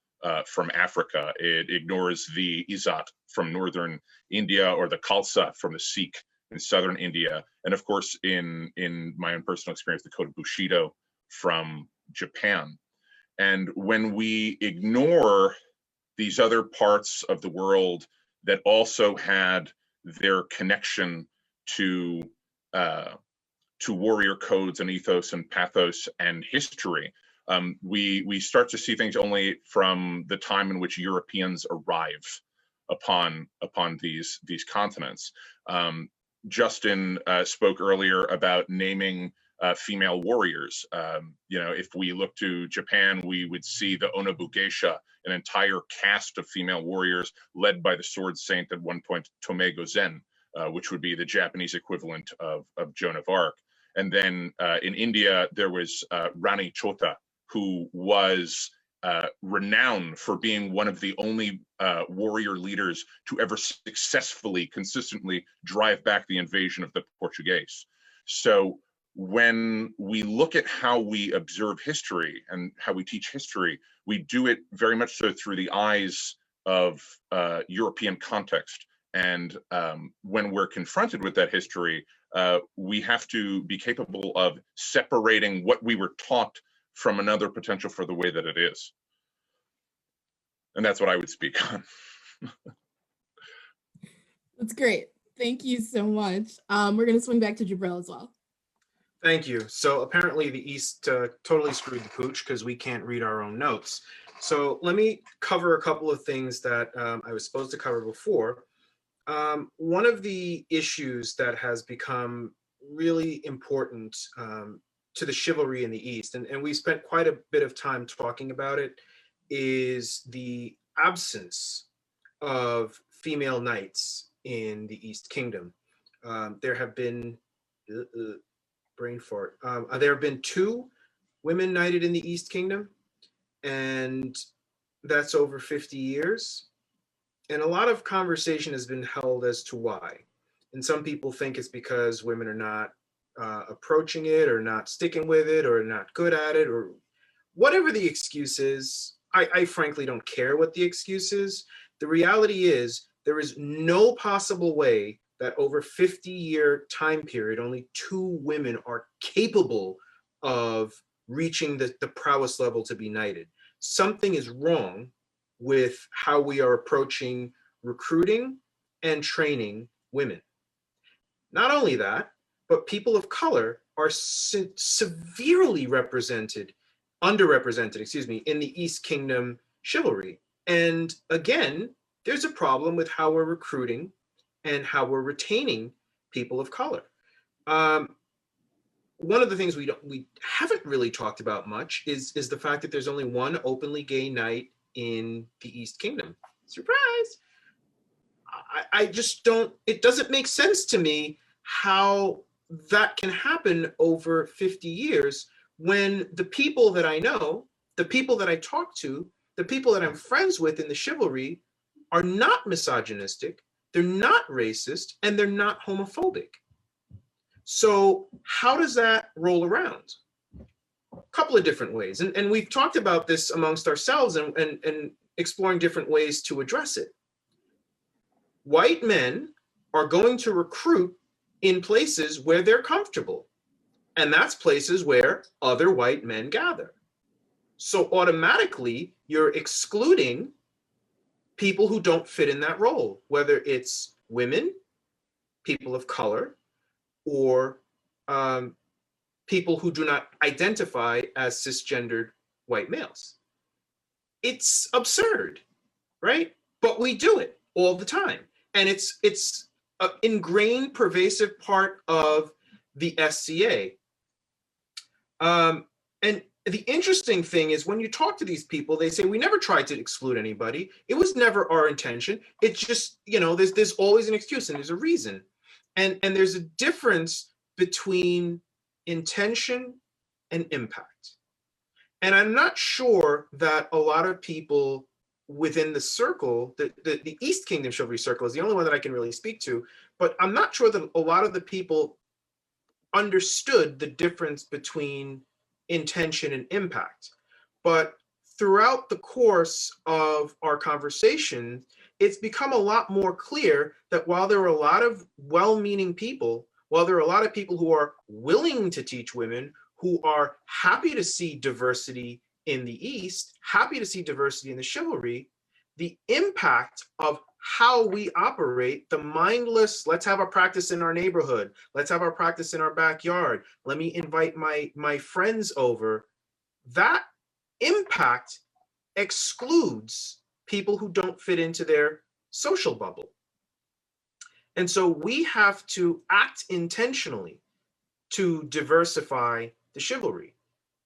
from Africa. It ignores the Itzhak from northern India, or the Khalsa from the Sikh in southern India. And of course, in my own personal experience, the code of Bushido from Japan. And when we ignore these other parts of the world that also had their connection to warrior codes and ethos and pathos and history, we start to see things only from the time in which Europeans arrive upon these continents. Justin spoke earlier about naming female warriors. If we look to Japan, we would see the Onobu-geisha, an entire caste of female warriors led by the sword saint at one point, Tomei Gozen, which would be the Japanese equivalent of Joan of Arc. And then in India, there was Rani Chota, who was renowned for being one of the only warrior leaders to ever successfully, consistently drive back the invasion of the Portuguese. So when we look at how we observe history and how we teach history, we do it very much so through the eyes of European context. And when we're confronted with that history, we have to be capable of separating what we were taught from another potential for the way that it is. And that's what I would speak on. That's great. Thank you so much. We're going to swing back to Jibril as well. Thank you. So apparently the East totally screwed the pooch because we can't read our own notes. So let me cover a couple of things that I was supposed to cover before. One of the issues that has become really important to the chivalry in the East, and we spent quite a bit of time talking about it, is the absence of female knights in the East Kingdom. There have been, brain fart, there have been 2 women knighted in the East Kingdom, and that's over 50 years. And a lot of conversation has been held as to why. And some people think it's because women are not approaching it, or not sticking with it, or not good at it, or whatever the excuse is. I frankly don't care what the excuse is. The reality is there is no possible way that over 50-year time period, only 2 women are capable of reaching the prowess level to be knighted. Something is wrong with how we are approaching recruiting and training women. Not only that, but people of color are severely underrepresented, excuse me, in the East Kingdom chivalry. And again, there's a problem with how we're recruiting and how we're retaining people of color. One of the things we haven't really talked about much is the fact that there's only one openly gay knight in the East Kingdom. Surprise! I just don't, it doesn't make sense to me how that can happen over 50 years when the people that I know, the people that I talk to, the people that I'm friends with in the chivalry are not misogynistic, they're not racist, and they're not homophobic. So how does that roll around? A couple of different ways. And we've talked about this amongst ourselves and exploring different ways to address it. White men are going to recruit in places where they're comfortable. And that's places where other white men gather. So automatically you're excluding people who don't fit in that role, whether it's women, people of color, or people who do not identify as cisgendered white males. It's absurd, right? But we do it all the time. And it's an ingrained, pervasive part of the SCA. And the interesting thing is when you talk to these people, they say, we never tried to exclude anybody. It was never our intention. It's just, you know, there's always an excuse and there's a reason. And there's a difference between intention and impact. And I'm not sure that a lot of people within the circle, the East Kingdom Chivalry circle is the only one that I can really speak to, but I'm not sure that a lot of the people understood the difference between intention and impact. But throughout the course of our conversation, it's become a lot more clear that while there are a lot of well-meaning people, while there are a lot of people who are willing to teach women, who are happy to see diversity in the East, happy to see diversity in the chivalry, the impact of how we operate, the mindless, let's have a practice in our neighborhood, let's have our practice in our backyard, let me invite my friends over, that impact excludes people who don't fit into their social bubble. And so we have to act intentionally to diversify the chivalry.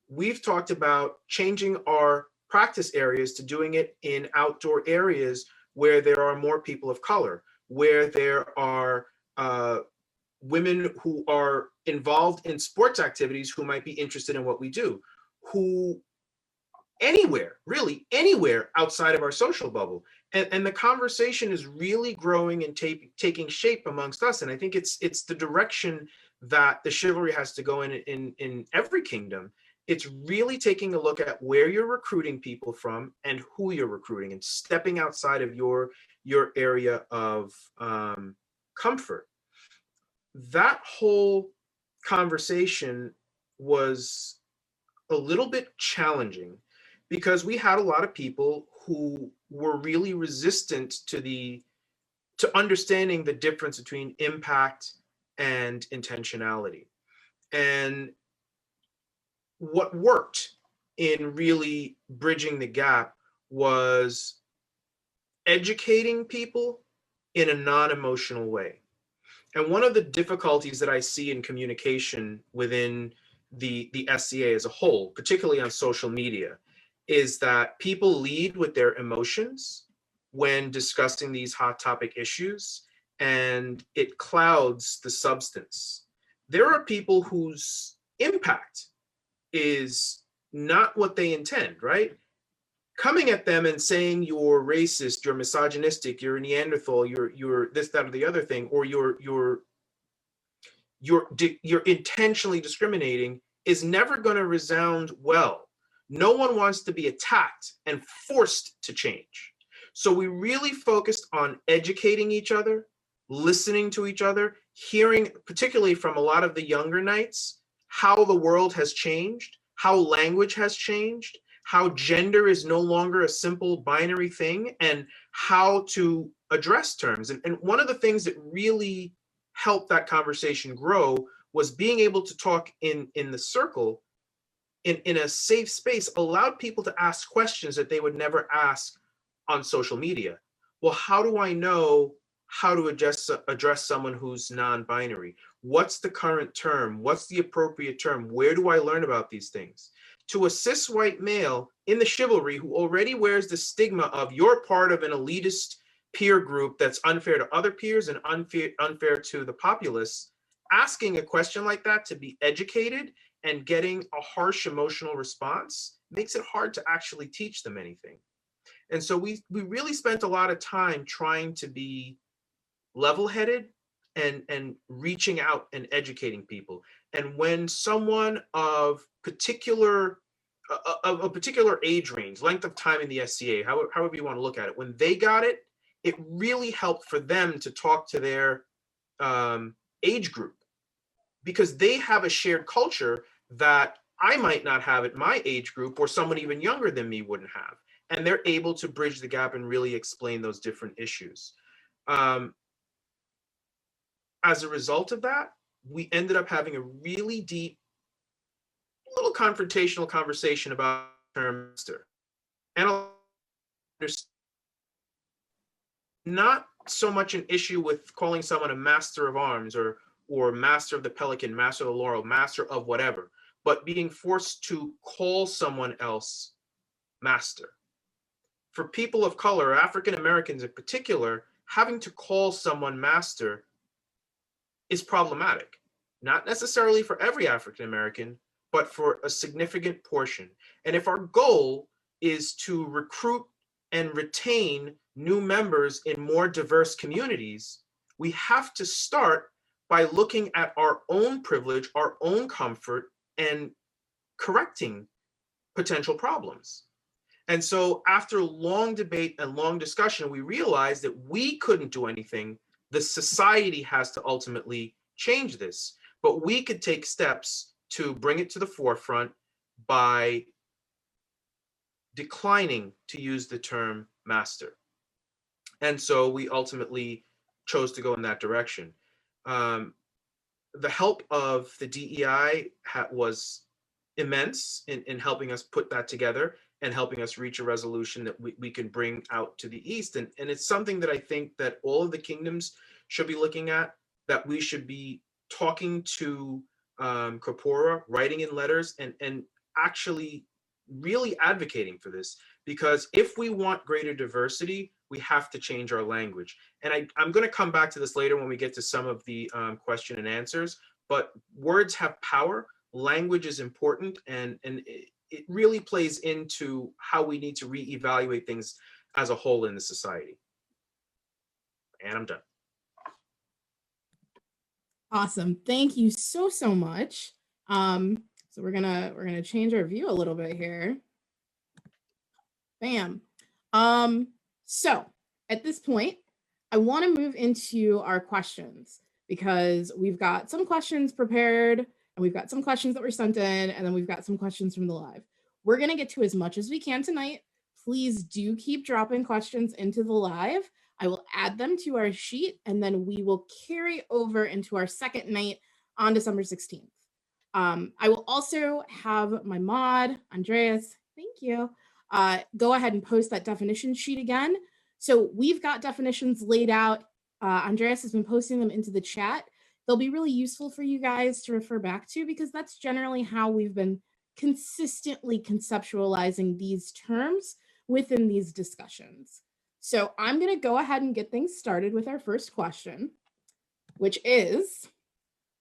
We've talked about changing our practice areas to doing it in outdoor areas where there are more people of color, where there are women who are involved in sports activities who might be interested in what we do, who anywhere, really anywhere outside of our social bubble. And the conversation is really growing and taking shape amongst us. And I think it's the direction that the chivalry has to go in every kingdom. It's really taking a look at where you're recruiting people from and who you're recruiting and stepping outside of your area of comfort. That whole conversation was a little bit challenging because we had a lot of people who were really resistant to understanding the difference between impact and intentionality. And what worked in really bridging the gap was educating people in a non-emotional way. And one of the difficulties that I see in communication within the SCA as a whole, particularly on social media, is that people lead with their emotions when discussing these hot topic issues, and it clouds the substance. There are people whose impact is not what they intend, right? Coming at them and saying you're racist, you're misogynistic, you're a Neanderthal, you're this, that, or the other thing, or you're intentionally discriminating is never going to resound well. No one wants to be attacked and forced to change. So we really focused on educating each other, listening to each other, hearing, particularly from a lot of the younger knights, how the world has changed, how language has changed, how gender is no longer a simple binary thing, and how to address terms. And one of the things that really helped that conversation grow was being able to talk in the circle in a safe space, allowed people to ask questions that they would never ask on social media. Well, how do I know how to address someone who's non-binary? What's the current term? What's the appropriate term? Where do I learn about these things? To a cis white male in the chivalry who already wears the stigma of you're part of an elitist peer group that's unfair to other peers and unfair to the populace, asking a question like that to be educated and getting a harsh emotional response makes it hard to actually teach them anything. And so we really spent a lot of time trying to be level-headed and reaching out and educating people. And when someone of a particular age range, length of time in the SCA, however you want to look at it, when they got it, it really helped for them to talk to their age group, because they have a shared culture that I might not have at my age group, or someone even younger than me wouldn't have. And they're able to bridge the gap and really explain those different issues. As a result of that, we ended up having a really deep, little confrontational conversation about the term master. And not so much an issue with calling someone a master of arms or master of the pelican, master of the laurel, master of whatever, but being forced to call someone else master. For people of color, African Americans in particular, having to call someone master is problematic. Not necessarily for every African American, but for a significant portion. And if our goal is to recruit and retain new members in more diverse communities, we have to start by looking at our own privilege, our own comfort, and correcting potential problems. And so after long debate and long discussion, we realized that we couldn't do anything. The society has to ultimately change this, but we could take steps to bring it to the forefront by declining to use the term master. And so we ultimately chose to go in that direction. The help of the DEI was immense in helping us put that together and helping us reach a resolution that we can bring out to the East. And it's something that I think that all of the kingdoms should be looking at, that we should be talking to corpora, writing in letters, and actually really advocating for this. Because if we want greater diversity, we have to change our language. And I'm going to come back to this later when we get to some of the question and answers, but words have power, language is important, and it really plays into how we need to reevaluate things as a whole in the society. And I'm done. Awesome. Thank you so much. So we're gonna change our view a little bit here. Bam. So at this point, I want to move into our questions, because we've got some questions prepared and we've got some questions that were sent in, and then we've got some questions from the live. We're going to get to as much as we can tonight. Please do keep dropping questions into the live. I will add them to our sheet, and then we will carry over into our second night on December 16th. I will also have my mod, Andreas, thank you, go ahead and post that definition sheet again. So we've got definitions laid out. Andreas has been posting them into the chat. They'll be really useful for you guys to refer back to, because that's generally how we've been consistently conceptualizing these terms within these discussions. So I'm going to go ahead and get things started with our first question, which is,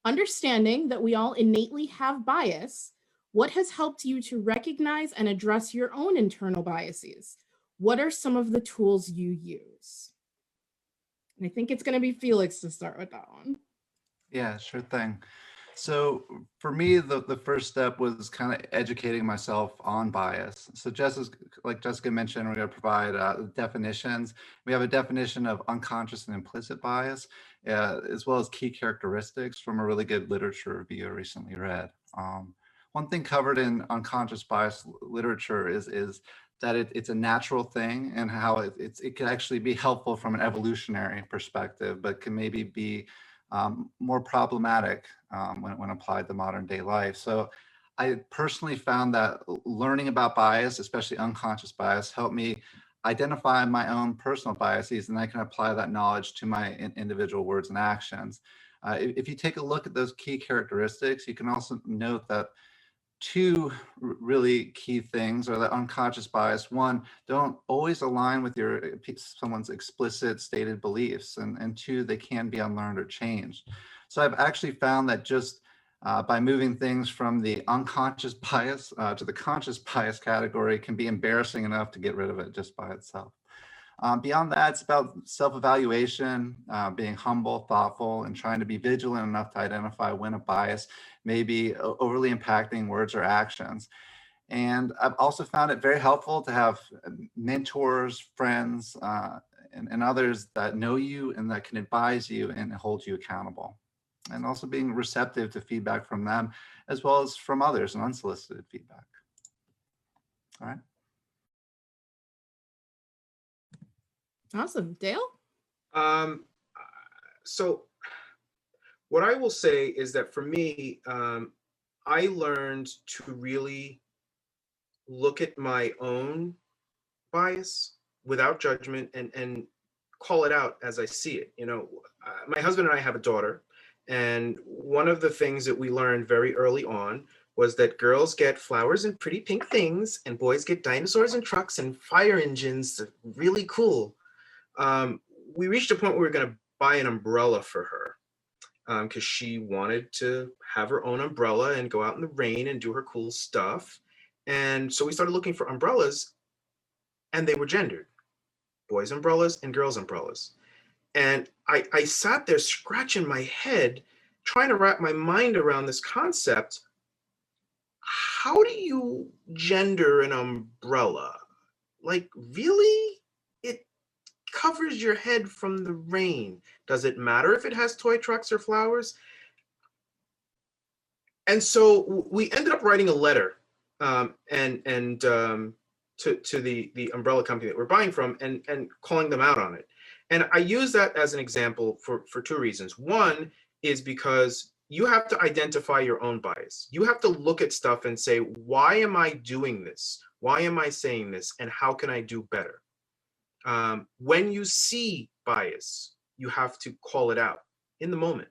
understanding that we all innately have bias, what has helped you to recognize and address your own internal biases? What are some of the tools you use? And I think it's going to be Felix to start with that one. Yeah, sure thing. So for me, the first step was kind of educating myself on bias. So just as, like Jessica mentioned, we're going to provide definitions. We have a definition of unconscious and implicit bias. as well as key characteristics from a really good literature review I recently read. One thing covered in unconscious bias literature is that it's a natural thing, and how it can actually be helpful from an evolutionary perspective, but can maybe be more problematic when applied to modern day life. So I personally found that learning about bias, especially unconscious bias, helped me identify my own personal biases, and I can apply that knowledge to my individual words and actions. If you take a look at those key characteristics, you can also note that two really key things are that unconscious bias. One, don't always align with someone's explicit stated beliefs, and two, they can be unlearned or changed. So I've actually found that just by moving things from the unconscious bias to the conscious bias category can be embarrassing enough to get rid of it just by itself. Beyond that, it's about self-evaluation, being humble, thoughtful, and trying to be vigilant enough to identify when a bias may be overly impacting words or actions. And I've also found it very helpful to have mentors, friends, and others that know you and that can advise you and hold you accountable. And also being receptive to feedback from them, as well as from others and unsolicited feedback. All right. Awesome. Dale? So what I will say is that for me, I learned to really look at my own bias without judgment and call it out as I see it. You know, my husband and I have a daughter, and one of the things that we learned very early on was that girls get flowers and pretty pink things, and boys get dinosaurs and trucks and fire engines. Really cool. We reached a point where we were going to buy an umbrella for her because she wanted to have her own umbrella and go out in the rain and do her cool stuff. And so we started looking for umbrellas, and they were gendered: boys' umbrellas and girls' umbrellas. And I sat there scratching my head, trying to wrap my mind around this concept. How do you gender an umbrella? Like, really? It covers your head from the rain. Does it matter if it has toy trucks or flowers? And so we ended up writing a letter to the umbrella company that we're buying from, and calling them out on it. And I use that as an example for two reasons. One is because you have to identify your own bias. You have to look at stuff and say, why am I doing this? Why am I saying this? And how can I do better? When you see bias, you have to call it out in the moment.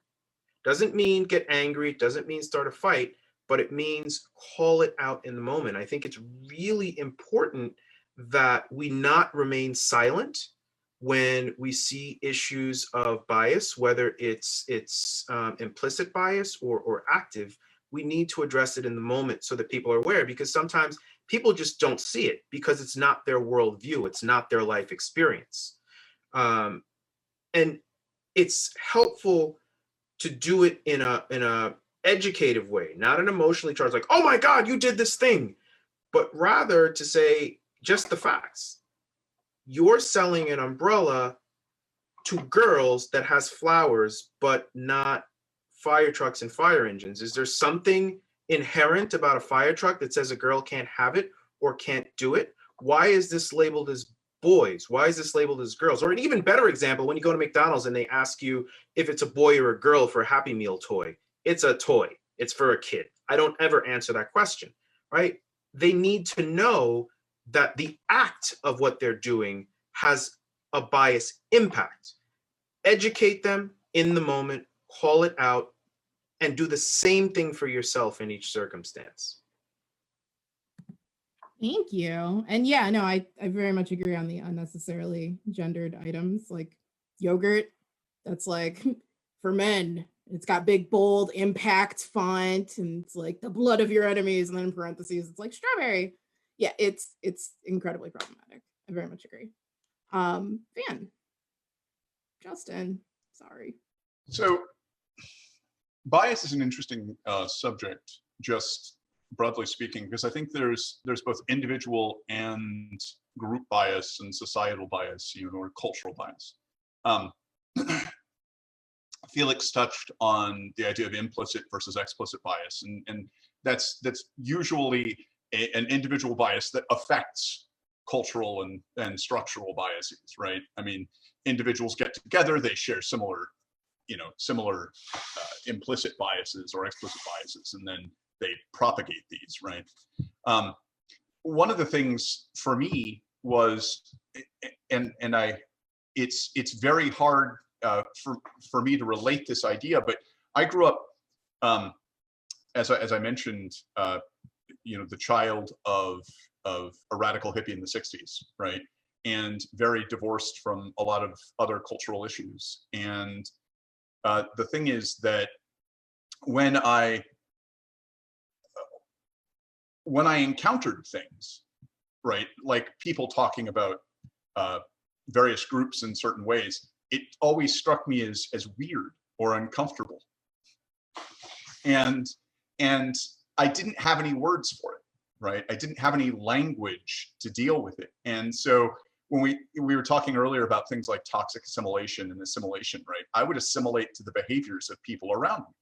Doesn't mean get angry, doesn't mean start a fight, but it means call it out in the moment. I think it's really important that we not remain silent when we see issues of bias, whether it's implicit bias or active. We need to address it in the moment so that people are aware, because sometimes people just don't see it because it's not their worldview, it's not their life experience. And it's helpful to do it in a educative way, not an emotionally charged, like, oh my God, you did this thing, but rather to say just the facts. You're selling an umbrella to girls that has flowers, but not fire trucks and fire engines. Is there something inherent about a fire truck that says a girl can't have it or can't do it? Why is this labeled as boys? Why is this labeled as girls? Or an even better example, when you go to McDonald's and they ask you if it's a boy or a girl for a Happy Meal toy. It's a toy. It's for a kid. I don't ever answer that question, right? They need to know that the act of what they're doing has a bias impact. Educate them in the moment, call it out, and do the same thing for yourself in each circumstance. Thank you. And yeah, no, I very much agree on the unnecessarily gendered items, like yogurt. That's like for men. It's got big, bold impact font, and it's like the blood of your enemies, and then in parentheses, it's like strawberry. Yeah, it's incredibly problematic. I very much agree. Van, Justin, sorry. So bias is an interesting subject, just broadly speaking, because I think there's both individual and group bias and societal bias, or cultural bias. Felix touched on the idea of implicit versus explicit bias, and that's usually an individual bias that affects cultural and structural biases, right? I mean, individuals get together, they share similar implicit biases or explicit biases, and then they propagate these, right? One of the things for me was, it's very hard for me to relate this idea, but I grew up, as I mentioned, the child of a radical hippie in the 60s, right? And very divorced from a lot of other cultural issues. And the thing is that when I encountered things, right, like people talking about various groups in certain ways, it always struck me as weird or uncomfortable. And I didn't have any words for it, right? I didn't have any language to deal with it. And so when we were talking earlier about things like toxic assimilation and assimilation, right? I would assimilate to the behaviors of people around me,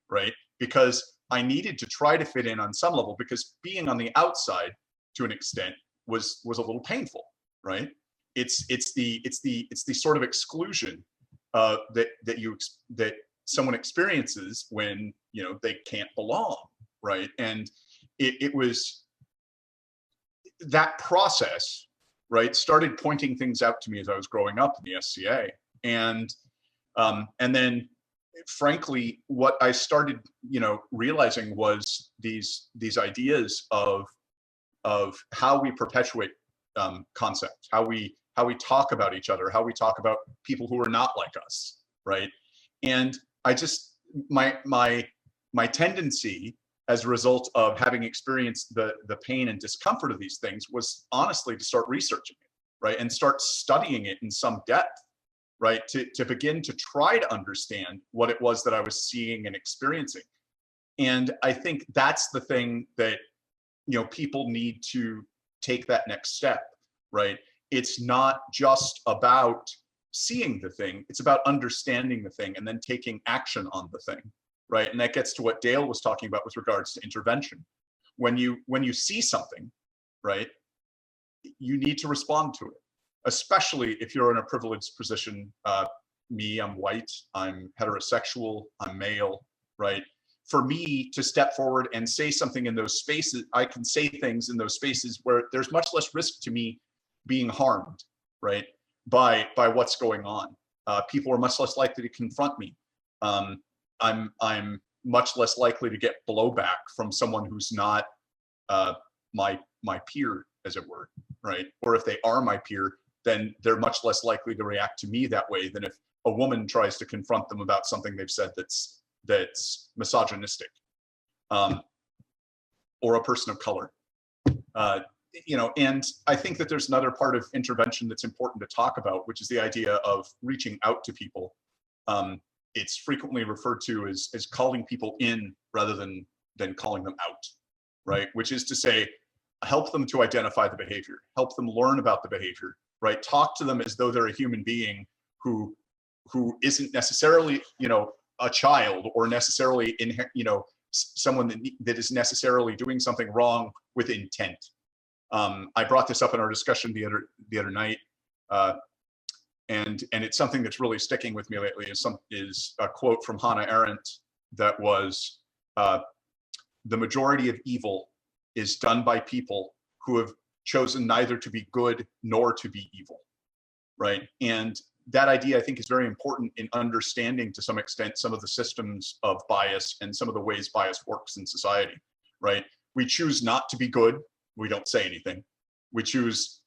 right? Because I needed to try to fit in on some level, because being on the outside to an extent was a little painful, right? It's the sort of exclusion that someone experiences when they can't belong, right? And it was that process, right, started pointing things out to me as I was growing up in the SCA, and then frankly, what I started realizing was these ideas of how we perpetuate concepts, how we talk about each other, how we talk about people who are not like us, right? And I just my tendency, as a result of having experienced the pain and discomfort of these things, was honestly to start researching it, right? And start studying it in some depth, right? To begin to try to understand what it was that I was seeing and experiencing. And I think that's the thing that, people need to take that next step, right? It's not just about seeing the thing, it's about understanding the thing and then taking action on the thing, right? And that gets to what Dale was talking about with regards to intervention. When you see something, right, you need to respond to it, especially if you're in a privileged position. Me, I'm white, I'm heterosexual, I'm male, right? For me to step forward and say something in those spaces, I can say things in those spaces where there's much less risk to me being harmed, right, by what's going on. People are much less likely to confront me. I'm much less likely to get blowback from someone who's not my peer, as it were, right? Or if they are my peer, then they're much less likely to react to me that way than if a woman tries to confront them about something they've said that's misogynistic, or a person of color. And I think that there's another part of intervention that's important to talk about, which is the idea of reaching out to people. It's frequently referred to as calling people in rather than calling them out, right? Which is to say, help them to identify the behavior, help them learn about the behavior, right? Talk to them as though they're a human being who isn't necessarily, a child, or necessarily someone that is necessarily doing something wrong with intent. I brought this up in our discussion the other night, and it's something that's really sticking with me lately. Is a quote from Hannah Arendt that was, "The majority of evil is done by people who have chosen neither to be good nor to be evil," right? And that idea, I think, is very important in understanding, to some extent, some of the systems of bias and some of the ways bias works in society, right? We choose not to be good. We don't say anything. We choose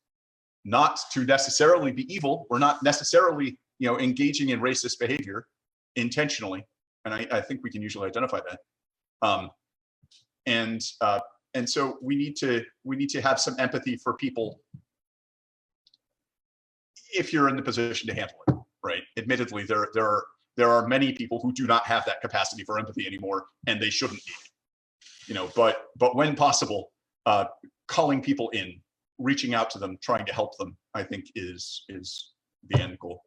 not to necessarily be evil. We're not necessarily, engaging in racist behavior intentionally. And I think we can usually identify that. And so we need to have some empathy for people if you're in the position to handle it, right? Admittedly, there are many people who do not have that capacity for empathy anymore, and they shouldn't need it. But when possible, calling people in, reaching out to them, trying to help them, I think is the end goal.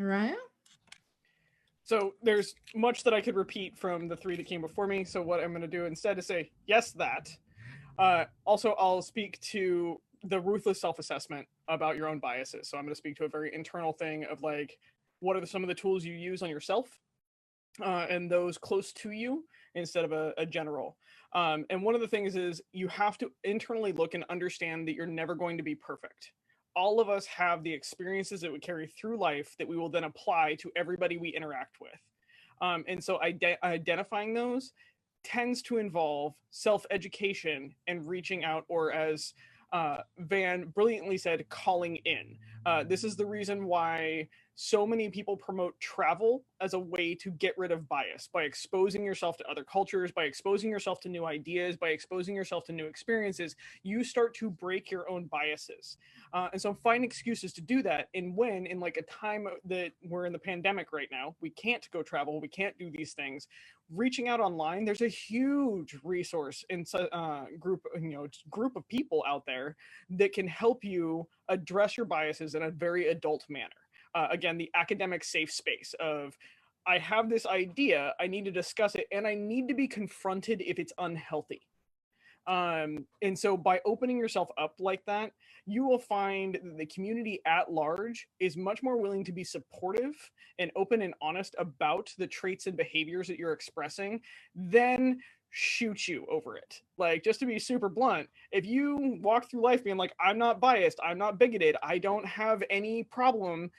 Raya? So there's much that I could repeat from the three that came before me. So what I'm going to do instead is say, yes, that. Also, I'll speak to the ruthless self-assessment about your own biases. So I'm going to speak to a very internal thing of like, what are some of the tools you use on yourself and those close to you instead of a general. And one of the things is you have to internally look and understand that you're never going to be perfect. All of us have the experiences that we carry through life that we will then apply to everybody we interact with. And so identifying those tends to involve self-education and reaching out, or as Van brilliantly said, calling in. This is the reason why so many people promote travel as a way to get rid of bias, by exposing yourself to other cultures, by exposing yourself to new ideas, by exposing yourself to new experiences, you start to break your own biases. And so find excuses to do that. And when in like a time that we're in the pandemic right now, we can't go travel, we can't do these things, reaching out online, there's a huge resource and group of people out there that can help you address your biases in a very adult manner. Again, the academic safe space of, I have this idea, I need to discuss it, and I need to be confronted if it's unhealthy. And so by opening yourself up like that, you will find that the community at large is much more willing to be supportive and open and honest about the traits and behaviors that you're expressing than shoot you over it. Like, just to be super blunt, if you walk through life being like, I'm not biased, I'm not bigoted, I don't have any problem,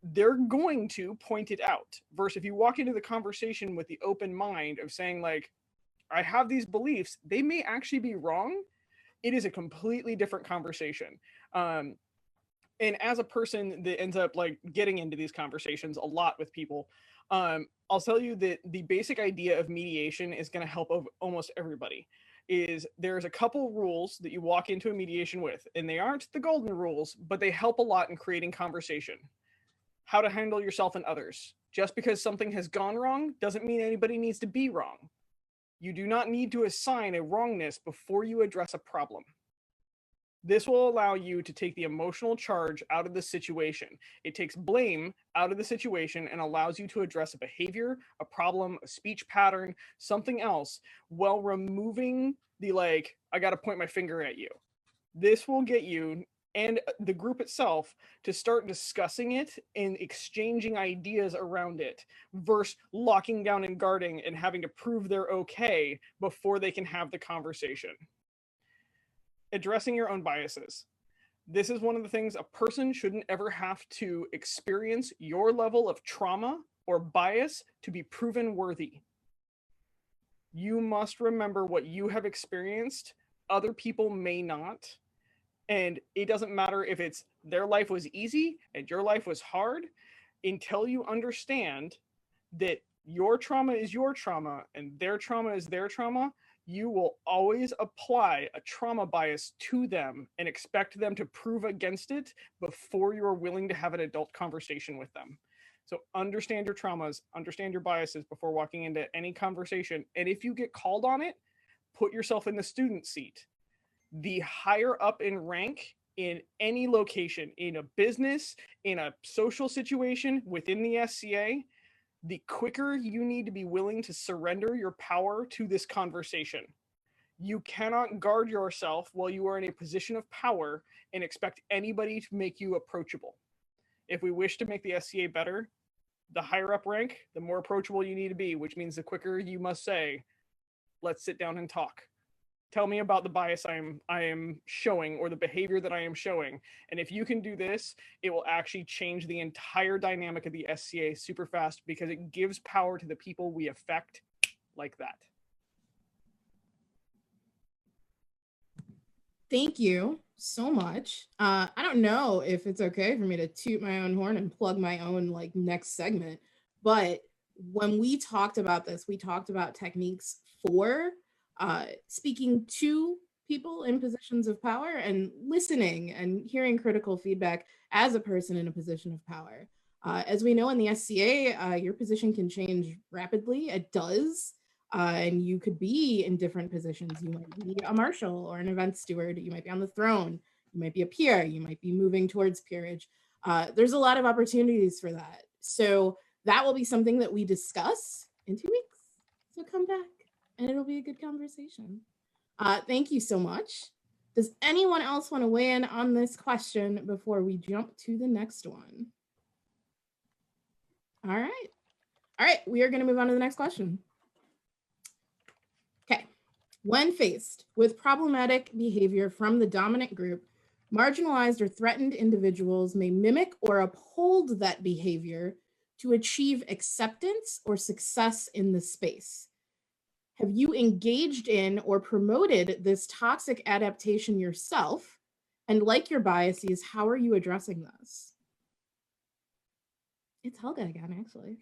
they're going to point it out. Versus if you walk into the conversation with the open mind of saying like, I have these beliefs, they may actually be wrong, it is a completely different conversation. And as a person that ends up like getting into these conversations a lot with people, I'll tell you that the basic idea of mediation is going to help almost everybody. Is there's a couple rules that you walk into a mediation with, and they aren't the golden rules, but they help a lot in creating conversation. How to handle yourself and others. Just because something has gone wrong doesn't mean anybody needs to be wrong. You do not need to assign a wrongness before you address a problem. This will allow you to take the emotional charge out of the situation. It takes blame out of the situation and allows you to address a behavior, a problem, a speech pattern, something else, while removing the like, I got to point my finger at you. This will get you and the group itself to start discussing it and exchanging ideas around it versus locking down and guarding and having to prove they're okay before they can have the conversation. Addressing your own biases. This is one of the things a person shouldn't ever have to experience your level of trauma or bias to be proven worthy. You must remember what you have experienced. Other people may not. And it doesn't matter if it's their life was easy and your life was hard, until you understand that your trauma is your trauma and their trauma is their trauma, you will always apply a trauma bias to them and expect them to prove against it before you are willing to have an adult conversation with them. So understand your traumas, understand your biases before walking into any conversation. And if you get called on it, put yourself in the student seat. The higher up in rank in any location, in a business, in a social situation within the SCA, the quicker you need to be willing to surrender your power to this conversation. You cannot guard yourself while you are in a position of power and expect anybody to make you approachable. If we wish to make the SCA better, the higher up rank, the more approachable you need to be, which means the quicker you must say, let's sit down and talk. Tell me about the bias I am showing or the behavior that I am showing. And if you can do this, it will actually change the entire dynamic of the SCA super fast because it gives power to the people we affect like that. Thank you so much. I don't know if it's okay for me to toot my own horn and plug my own like next segment, but when we talked about this, we talked about techniques for speaking to people in positions of power and listening and hearing critical feedback as a person in a position of power. As we know in the SCA, your position can change rapidly. It does. And you could be in different positions. You might be a marshal or an event steward. You might be on the throne. You might be a peer. You might be moving towards peerage. There's a lot of opportunities for that. So that will be something that we discuss in 2 weeks. So come back and it'll be a good conversation. Thank you so much. Does anyone else want to weigh in on this question before we jump to the next one? All right, we are going to move on to the next question. Okay, when faced with problematic behavior from the dominant group, marginalized or threatened individuals may mimic or uphold that behavior to achieve acceptance or success in the space. Have you engaged in or promoted this toxic adaptation yourself? And like your biases, how are you addressing this? It's Helga again, actually.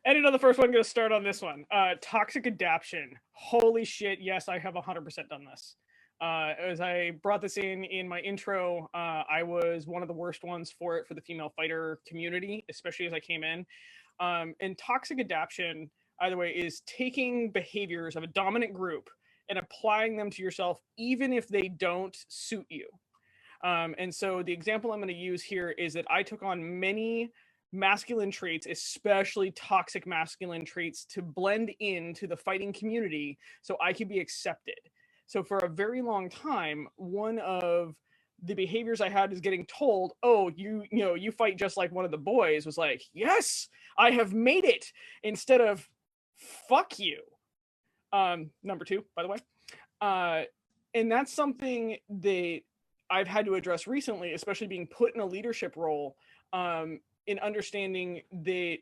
And another first one, going to start on this one. Toxic adaption. Holy shit, yes, I have 100% done this. As I brought this in my intro, I was one of the worst ones for it for the female fighter community, especially as I came in. And toxic adaption, either way, is taking behaviors of a dominant group and applying them to yourself, even if they don't suit you. And so the example I'm going to use here is that I took on many masculine traits, especially toxic masculine traits, to blend into the fighting community so I could be accepted. So for a very long time, one of the behaviors I had is getting told, oh, you fight just like one of the boys, was like, yes, I have made it, instead of fuck you. Number two, by the way. And that's something that I've had to address recently, especially being put in a leadership role, in understanding that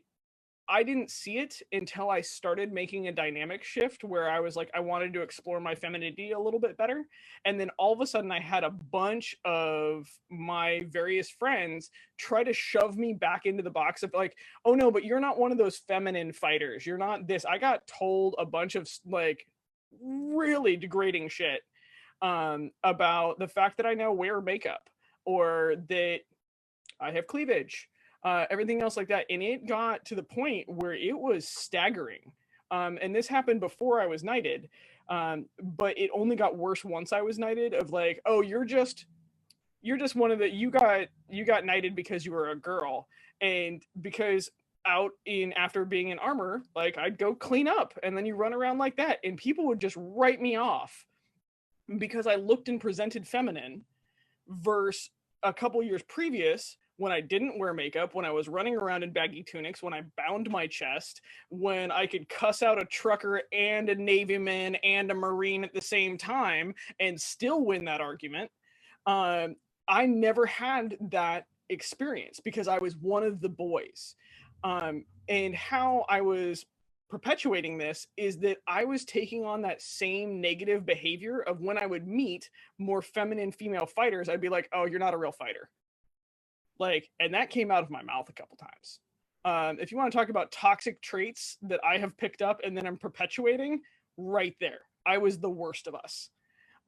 I didn't see it until I started making a dynamic shift where I was like, I wanted to explore my femininity a little bit better. And then all of a sudden I had a bunch of my various friends try to shove me back into the box of like, oh no, but you're not one of those feminine fighters. You're not this. I got told a bunch of like really degrading shit about the fact that I now wear makeup or that I have cleavage. Everything else like that. And it got to the point where it was staggering. And this happened before I was knighted. But it only got worse once I was knighted, of like, oh, you're just one of the, you got knighted because you were a girl. And because after being in armor, like I'd go clean up and then you run around like that. And people would just write me off because I looked and presented feminine, versus a couple years previous, when I didn't wear makeup, when I was running around in baggy tunics, when I bound my chest, when I could cuss out a trucker and a Navyman and a Marine at the same time and still win that argument. I never had that experience because I was one of the boys. And how I was perpetuating this is that I was taking on that same negative behavior of when I would meet more feminine female fighters, I'd be like, oh, you're not a real fighter. Like, and that came out of my mouth a couple times. If you want to talk about toxic traits that I have picked up and then I'm perpetuating, right there, I was the worst of us.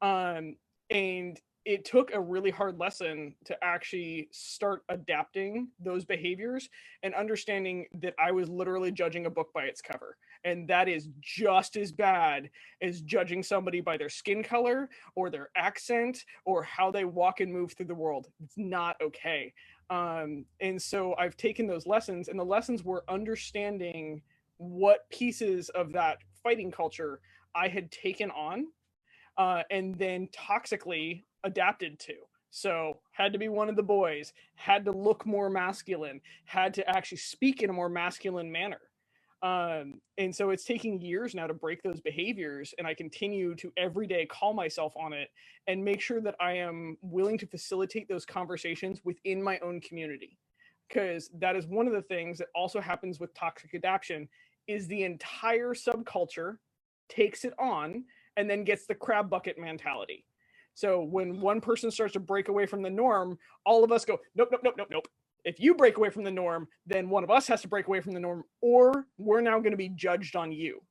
And it took a really hard lesson to actually start adapting those behaviors and understanding that I was literally judging a book by its cover. And that is just as bad as judging somebody by their skin color or their accent or how they walk and move through the world. It's not okay. And so I've taken those lessons, and the lessons were understanding what pieces of that fighting culture I had taken on, and then toxically adapted to. So had to be one of the boys, had to look more masculine, had to actually speak in a more masculine manner. And so it's taking years now to break those behaviors, and I continue to every day call myself on it and make sure that I am willing to facilitate those conversations within my own community. Because that is one of the things that also happens with toxic adaptation, is the entire subculture takes it on and then gets the crab bucket mentality. So when one person starts to break away from the norm, all of us go, nope, nope, nope, nope, nope. If you break away from the norm, then one of us has to break away from the norm, or we're now going to be judged on you.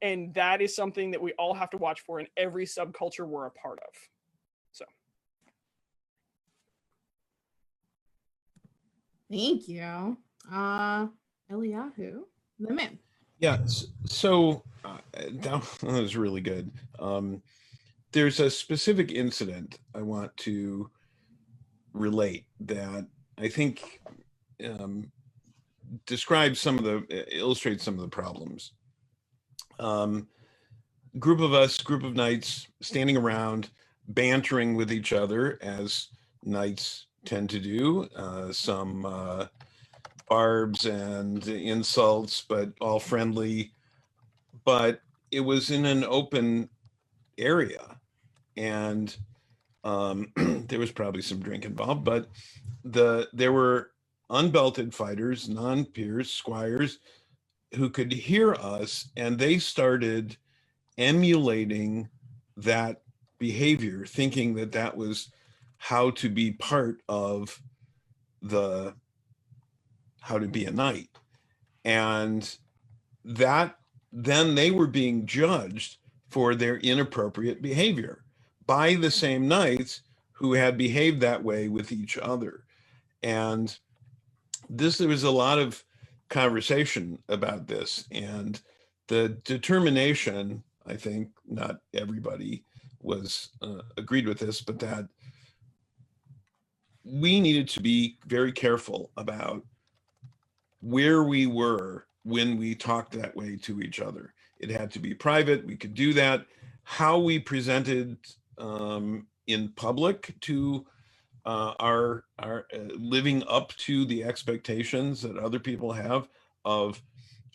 And that is something that we all have to watch for in every subculture we're a part of. So. Thank you. Eliahu, the man. Yeah, so that was really good. There's a specific incident I want to relate that I think describe illustrate some of the problems. Group of knights standing around, bantering with each other, as knights tend to do. Some barbs and insults, but all friendly. But it was in an open area, and there was probably some drink involved, but there were unbelted fighters, non-peers, squires, who could hear us, and they started emulating that behavior, thinking that that was how to be part of how to be a knight. And that then they were being judged for their inappropriate behavior by the same knights who had behaved that way with each other. And there was a lot of conversation about this, and the determination, I think not everybody was agreed with this, but that we needed to be very careful about where we were when we talked that way to each other. It had to be private. We could do that. How we presented in public to our living up to the expectations that other people have of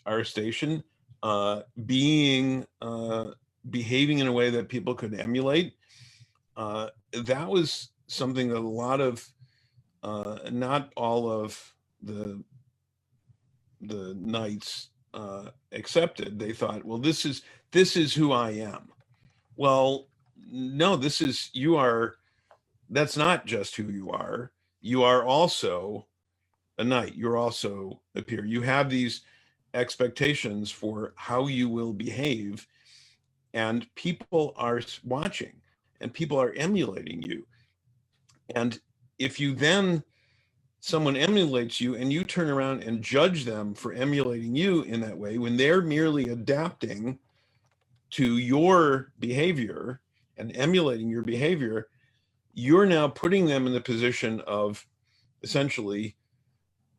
our station, behaving in a way that people could emulate. That was something that a lot of, not all of the knights accepted. They thought, well, this is who I am. Well, no, that's not just who you are. You are also a knight. You're also a peer. You have these expectations for how you will behave, and people are watching, and people are emulating you. And if someone emulates you and you turn around and judge them for emulating you in that way, when they're merely adapting to your behavior and emulating your behavior, you're now putting them in the position of essentially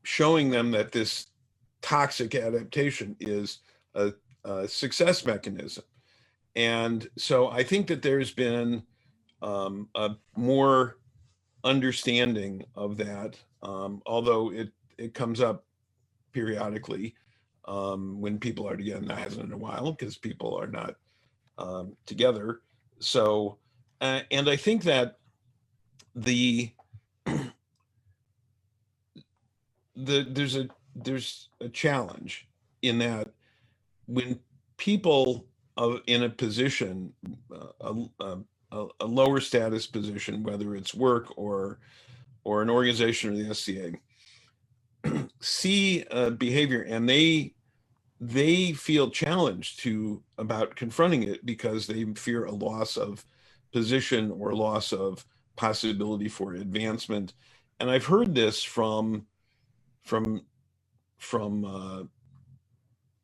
showing them that this toxic adaptation is a success mechanism. And so I think that there's been a more understanding of that, although it comes up periodically when people are together. That hasn't in a while because people are not together. So, and I think that there's a challenge in that when people in a position, a lower status position, whether it's work or an organization or the SCA, see behavior and they feel challenged about confronting it because they fear a loss of position or loss of possibility for advancement. And I've heard this from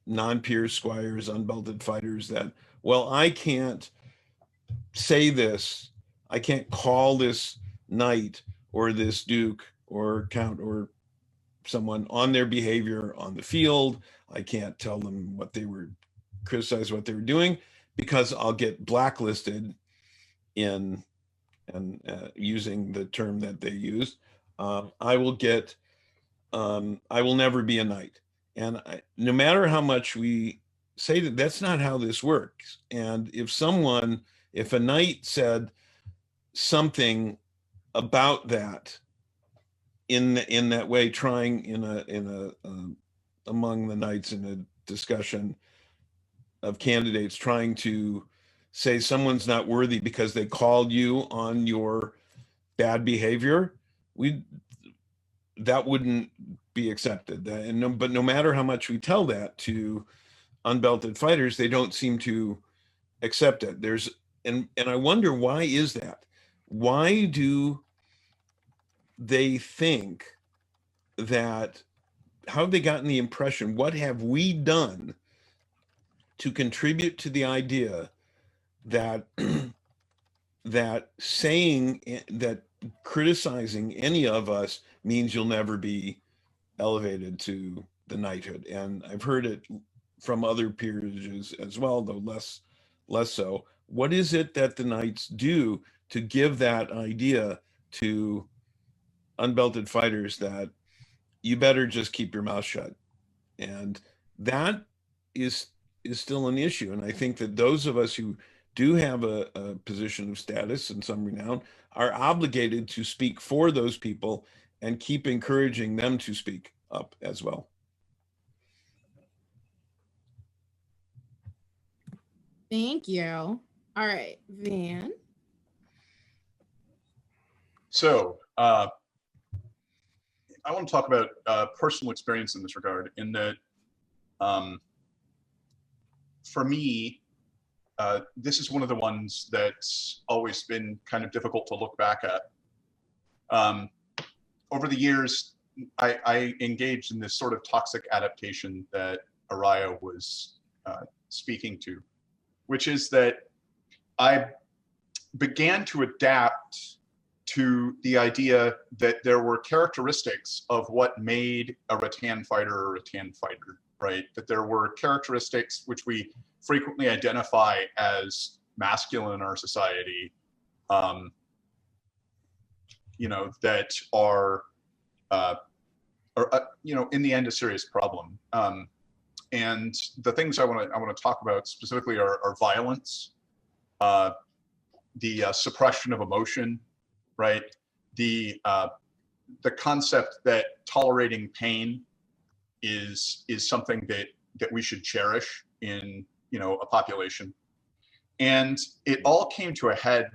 non-peer squires, unbelted fighters, that, well, I can't say this, I can't call this knight or this duke or count or someone on their behavior on the field. I can't tell them criticize what they were doing, because I'll get blacklisted in, and using the term that they used, I will never be a knight. And no matter how much we say that, that's not how this works. And if a knight said something about that in that way, trying among the knights in a discussion of candidates, trying to say someone's not worthy because they called you on your bad behavior, that wouldn't be accepted. But no matter how much we tell that to unbelted fighters, they don't seem to accept it. And I wonder, why is that? Why do they think that? How have they gotten the impression? What have we done to contribute to the idea that saying that criticizing any of us means you'll never be elevated to the knighthood. And I've heard it from other peerages as well, though less so. What is it that the knights do to give that idea to unbelted fighters that you better just keep your mouth shut? And that is still an issue. And I think that those of us who do have a position of status and some renown are obligated to speak for those people and keep encouraging them to speak up as well. Thank you. All right, Van. So I want to talk about personal experience in this regard, in that for me, this is one of the ones that's always been kind of difficult to look back at. Over the years, I engaged in this sort of toxic adaptation that Araya was speaking to, which is that I began to adapt to the idea that there were characteristics of what made a rattan fighter a rattan fighter, right? That there were characteristics which we frequently identify as masculine in our society, you know, that are, you know, in the end, a serious problem. And the things I want to talk about specifically are violence, the suppression of emotion, right? The concept that tolerating pain is something that we should cherish in, you know, a population. And it all came to a head,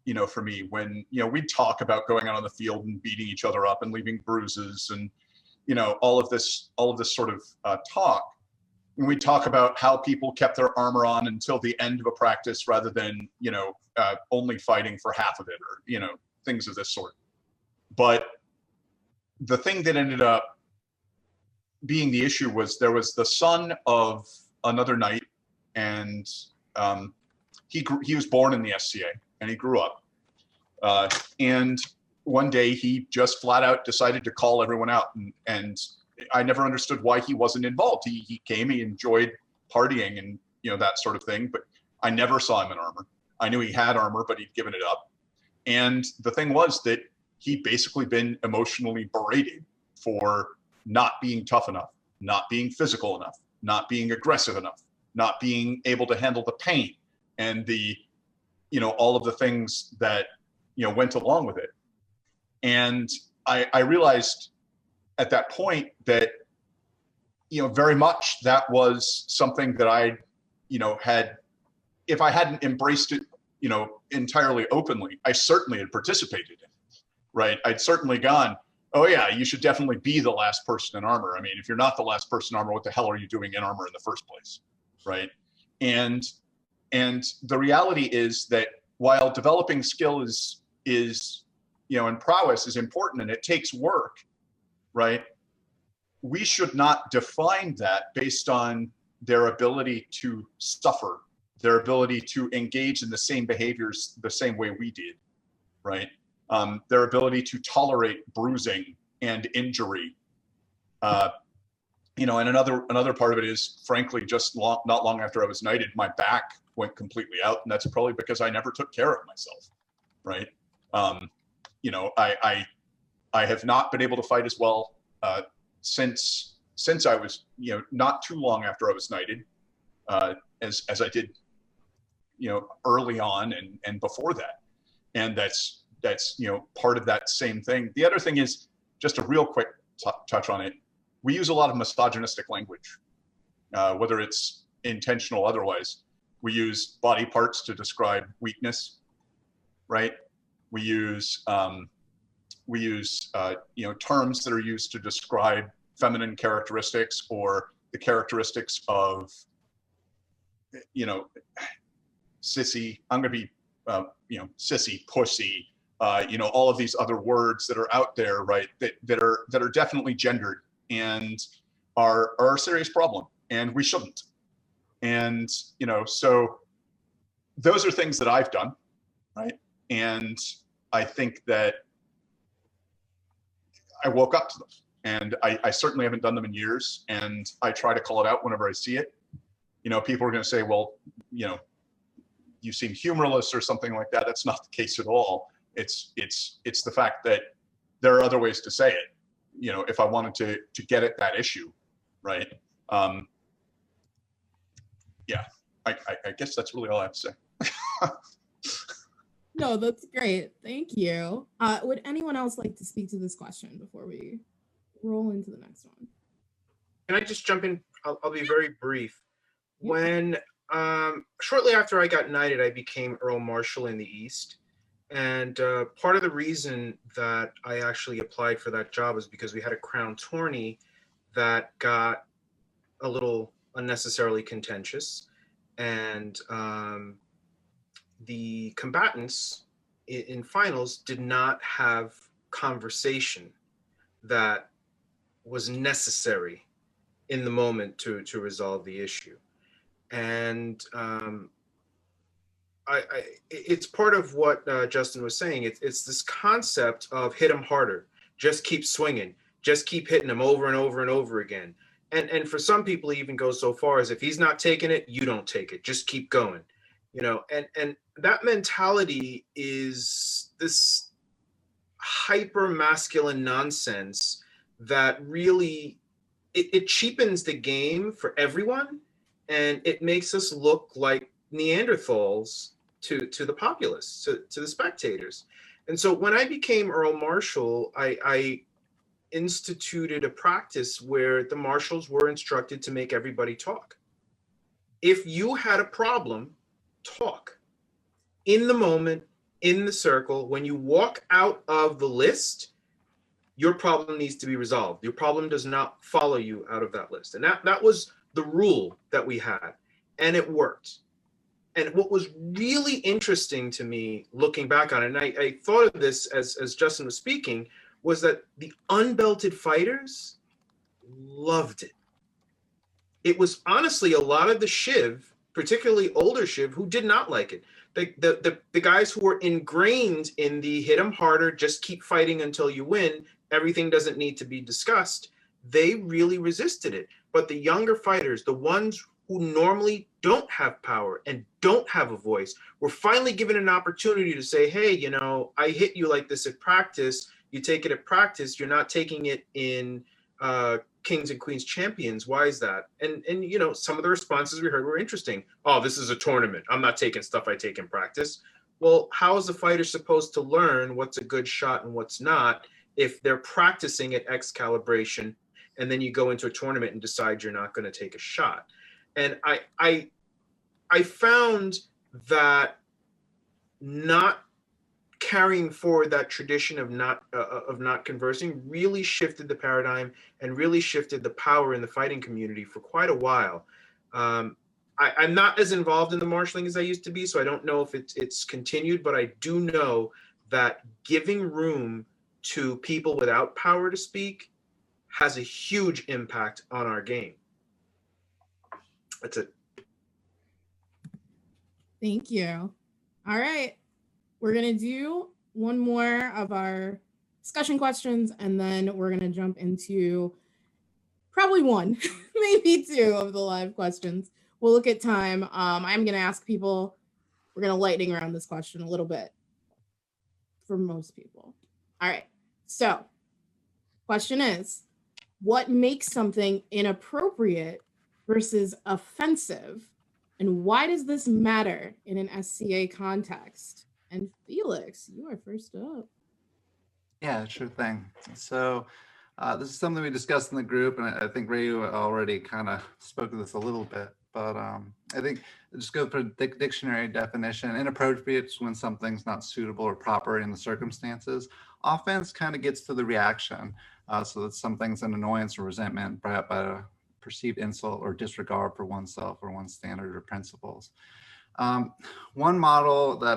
you know, for me when, you know, we'd talk about going out on the field and beating each other up and leaving bruises and, you know, all of this sort of talk. And we talk about how people kept their armor on until the end of a practice rather than, you know, only fighting for half of it, or, you know, things of this sort. But the thing that ended up being the issue was there was the son of another knight, and he was born in the SCA and he grew up. And one day he just flat out decided to call everyone out, and I never understood why he wasn't involved. He came, he enjoyed partying and, you know, that sort of thing, but I never saw him in armor. I knew he had armor, but he'd given it up. And the thing was that he'd basically been emotionally berated for not being tough enough, not being physical enough, not being aggressive enough, not being able to handle the pain and the, you know, all of the things that, you know, went along with it. And I realized at that point that, you know, very much that was something that I, you know, had, if I hadn't embraced it, you know, entirely openly, I certainly had participated in it, right? I'd certainly gone, oh yeah, you should definitely be the last person in armor. I mean, if you're not the last person in armor, what the hell are you doing in armor in the first place, right? And the reality is that while developing skill is, you know, and prowess is important and it takes work, right? We should not define that based on their ability to suffer, their ability to engage in the same behaviors the same way we did, right? Their ability to tolerate bruising and injury. You know, and another part of it is, frankly, just not long after I was knighted, my back went completely out, and that's probably because I never took care of myself, right? You know, I have not been able to fight as well since I was, you know, not too long after I was knighted, as I did, you know, early on and before that. And that's, you know, part of that same thing. The other thing is, just a real quick touch on it, we use a lot of misogynistic language, whether it's intentional or otherwise. We use body parts to describe weakness, right? We use you know, terms that are used to describe feminine characteristics or the characteristics of, you know, sissy. I'm going to be, you know, sissy, pussy, you know, all of these other words that are out there, right? That are definitely gendered and are a serious problem, and we shouldn't. And, you know, so those are things that I've done, right? And I think that I woke up to them, And I certainly haven't done them in years. And I try to call it out whenever I see it. You know, people are going to say, well, you know, you seem humorless or something like that. That's not the case at all. It's the fact that there are other ways to say it. You know, if I wanted to get at that issue, right? Yeah, I guess that's really all I have to say. No, that's great. Thank you. Would anyone else like to speak to this question before we roll into the next one? Can I just jump in? I'll be very brief. Yeah. When shortly after I got knighted, I became Earl Marshal in the East. And part of the reason that I actually applied for that job was because we had a crown tourney that got a little unnecessarily contentious. And the combatants in finals did not have conversation that was necessary in the moment to resolve the issue. And it's part of what Justin was saying. It's this concept of hit him harder, just keep swinging, just keep hitting him over and over and over again. And for some people, it even goes so far as if he's not taking it, you don't take it, just keep going. You know, and that mentality is this hyper masculine nonsense that really it cheapens the game for everyone, and it makes us look like Neanderthals to the populace, to the spectators. And so when I became Earl Marshal, I instituted a practice where the marshals were instructed to make everybody talk. If you had a problem, talk. In the moment, in the circle, when you walk out of the list, your problem needs to be resolved. Your problem does not follow you out of that list. And that was the rule that we had, and it worked. And what was really interesting to me looking back on it, and I thought of this as Justin was speaking, was that the unbelted fighters loved it. It was honestly a lot of the Shiv, particularly older Shiv, who did not like it. The guys who were ingrained in the hit them harder, just keep fighting until you win, everything doesn't need to be discussed, they really resisted it. But the younger fighters, the ones who normally don't have power and don't have a voice, were finally given an opportunity to say, hey, you know, I hit you like this at practice. You take it at practice. You're not taking it in Kings and Queens Champions. Why is that? And you know, some of the responses we heard were interesting. Oh, this is a tournament. I'm not taking stuff I take in practice. Well, how is a fighter supposed to learn what's a good shot and what's not if they're practicing at X calibration, and then you go into a tournament and decide you're not going to take a shot? And I found that not carrying forward that tradition of not conversing really shifted the paradigm and really shifted the power in the fighting community for quite a while. I'm not as involved in the marshalling as I used to be, so I don't know if it's continued, but I do know that giving room to people without power to speak has a huge impact on our game. That's it. Thank you. All right. We're going to do one more of our discussion questions, and then we're going to jump into probably one, maybe two of the live questions. We'll look at time. I'm going to ask people, we're going to lightning round this question a little bit for most people. All right. So, question is, what makes something inappropriate versus offensive? And why does this matter in an SCA context? And Felix, you are first up. Yeah, sure thing. So this is something we discussed in the group, and I think Ryu already kind of spoke to this a little bit, but I think just go for the dictionary definition. Inappropriate is when something's not suitable or proper in the circumstances. Offense kind of gets to the reaction. So that something's an annoyance or resentment, perhaps by a perceived insult or disregard for oneself or one's standard or principles. One model that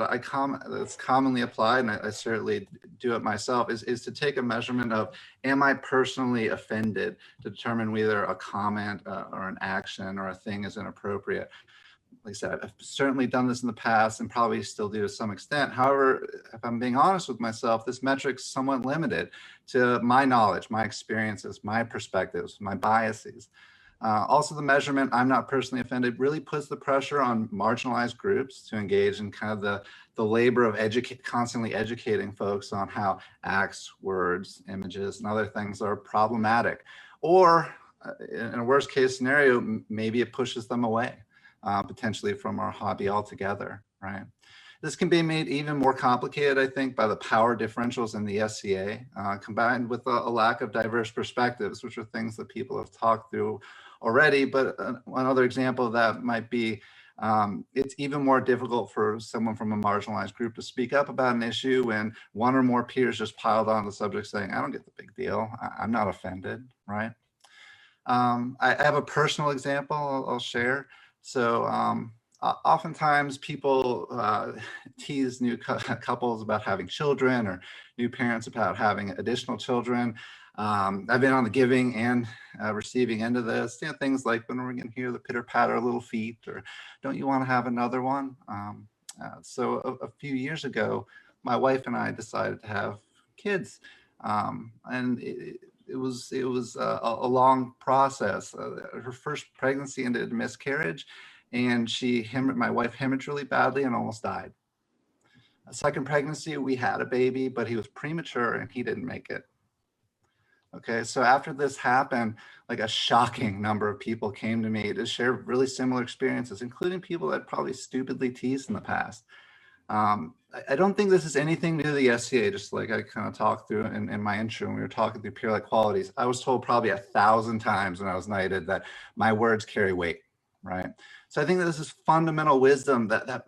that's commonly applied, and I certainly do it myself, is to take a measurement of, am I personally offended, to determine whether a comment or an action or a thing is inappropriate. like I said, I've certainly done this in the past and probably still do to some extent. However, if I'm being honest with myself, this metric's somewhat limited to my knowledge, my experiences, my perspectives, my biases. Also, the measurement, I'm not personally offended, really puts the pressure on marginalized groups to engage in kind of the labor of constantly educating folks on how acts, words, images, and other things are problematic. Or in a worst case scenario, maybe it pushes them away. Potentially from our hobby altogether, right? This can be made even more complicated, I think, by the power differentials in the SCA, combined with a lack of diverse perspectives, which are things that people have talked through already. But another example of that might be, it's even more difficult for someone from a marginalized group to speak up about an issue when one or more peers just piled on the subject saying, I don't get the big deal, I'm not offended, right? I have a personal example I'll share. So oftentimes people tease new couples about having children or new parents about having additional children. I've been on the giving and receiving end of this, things like, when we're going to hear the pitter patter little feet, or don't you want to have another one? So a few years ago, my wife and I decided to have kids, and it was a long process. Her first pregnancy ended in miscarriage, and my wife hemorrhaged really badly and almost died. A second pregnancy, we had a baby, but he was premature and he didn't make it. Okay, so after this happened, like a shocking number of people came to me to share really similar experiences, including people that probably stupidly teased in the past. I don't think this is anything new to the SCA, just like I kind of talked through in my intro when we were talking through peer-like qualities. I was told probably 1,000 times when I was knighted that my words carry weight, right? So I think that this is fundamental wisdom that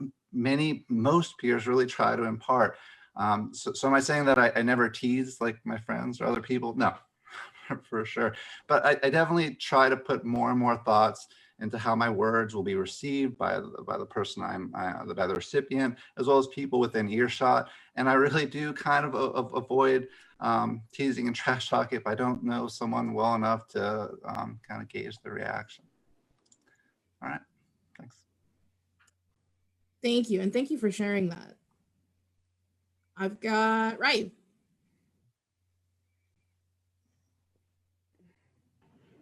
most peers really try to impart. So am I saying that I never tease like my friends or other people? No, for sure. But I definitely try to put more and more thoughts into how my words will be received by the person by the recipient, as well as people within earshot. And I really do kind of avoid teasing and trash talk if I don't know someone well enough to kind of gauge the reaction. All right, thanks. Thank you, and thank you for sharing that. I've got Ryu.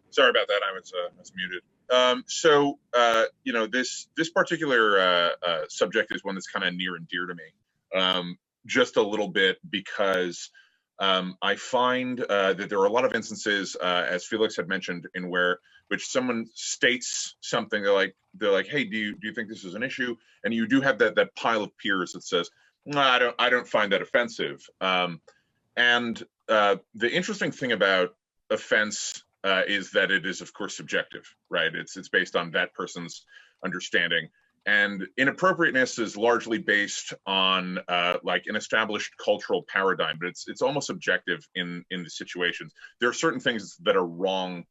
Sorry about that. I was muted. You know, this particular subject is one that's kind of near and dear to me, just a little bit because I find that there are a lot of instances, as Felix had mentioned, in which someone states something, they're like, hey, do you think this is an issue? And you do have that pile of peers that says, no, I don't find that offensive. And the interesting thing about offense is that it is, of course, subjective, right? It's based on that person's understanding. And inappropriateness is largely based on like an established cultural paradigm, but it's almost subjective in the situations. There are certain things that are wrong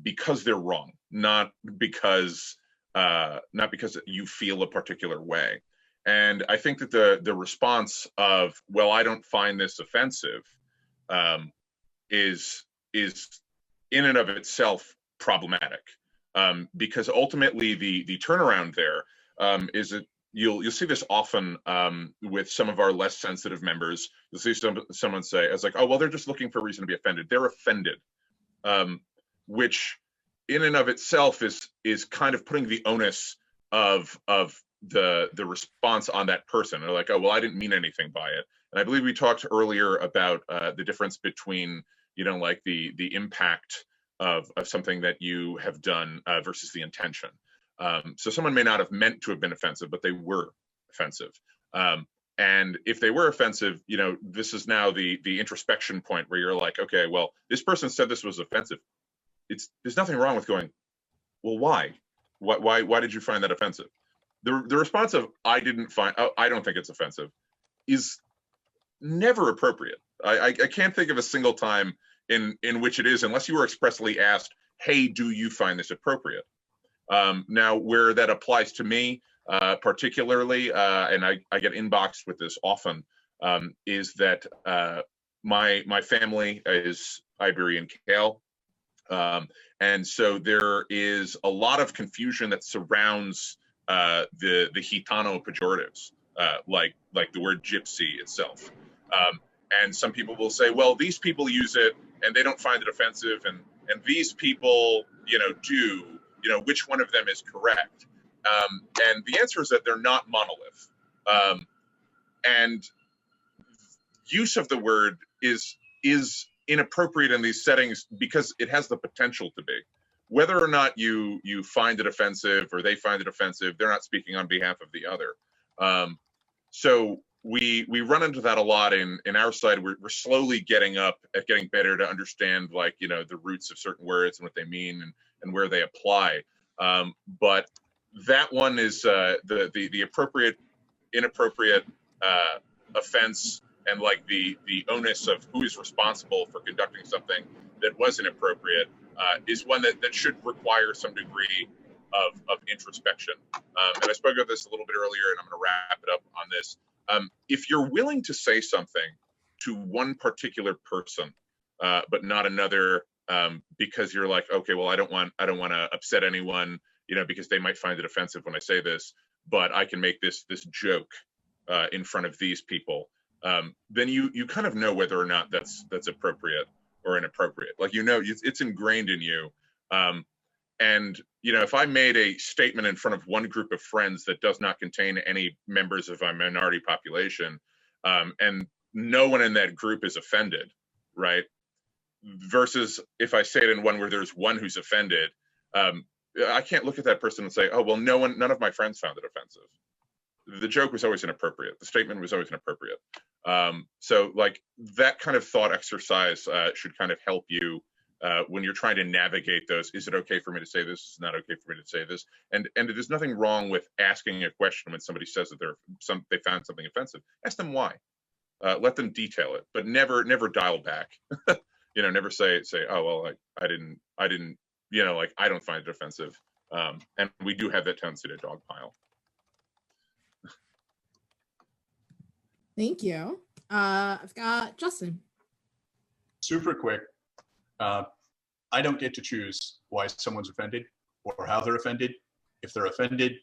because they're wrong, not because you feel a particular way. And I think that the response of, well, I don't find this offensive, is in and of itself problematic, because ultimately the turnaround there is that you'll see this often with some of our less sensitive members. You'll see someone say, it's like, oh, well, they're just looking for a reason to be offended. They're offended, which in and of itself is kind of putting the onus of the response on that person. They're like, oh, well, I didn't mean anything by it. And I believe we talked earlier about the difference between, you know, like the impact of something that you have done versus the intention. So someone may not have meant to have been offensive, but they were offensive. And if they were offensive, you know, this is now the introspection point where you're like, okay, well, this person said this was offensive. There's nothing wrong with going, well, why? Why did you find that offensive? The response of I don't think it's offensive is never appropriate. I can't think of a single time in which it is, unless you were expressly asked, hey, do you find this appropriate? Now, where that applies to me particularly, and I get inboxed with this often, is that my family is Iberian Kale. And so there is a lot of confusion that surrounds the Gitano pejoratives, like the word gypsy itself. And some people will say, well, these people use it and they don't find it offensive, and these people, do. Which one of them is correct? And the answer is that they're not monolith. And use of the word is inappropriate in these settings because it has the potential to be. Whether or not you find it offensive or they find it offensive, they're not speaking on behalf of the other. So we run into that a lot in our side. We're slowly getting better to understand, like, the roots of certain words and what they mean and where they apply. But that one is the appropriate, inappropriate offense, and like the onus of who is responsible for conducting something that was inappropriate is one that should require some degree of introspection. And I spoke of this a little bit earlier, and I'm going to wrap it up on this. If you're willing to say something to one particular person, but not another, because you're like, okay, well, I don't want to upset anyone, because they might find it offensive when I say this, but I can make this joke in front of these people, then you kind of know whether or not that's appropriate or inappropriate. Like, it's ingrained in you. And if I made a statement in front of one group of friends that does not contain any members of a minority population, and no one in that group is offended, right? Versus if I say it in one where there's one who's offended, I can't look at that person and say, oh, well, none of my friends found it offensive. The joke was always inappropriate. The statement was always inappropriate. So like that kind of thought exercise should kind of help you when you're trying to navigate those. Is it okay for me to say this? Is it not okay for me to say this? And there's nothing wrong with asking a question when somebody says that they found something offensive. Ask them why. Let them detail it, but never dial back. Never say, oh, well, I didn't, like, I don't find it offensive. And we do have that tendency to dogpile. Thank you. I've got Justin. Super quick. I don't get to choose why someone's offended or how they're offended. If they're offended,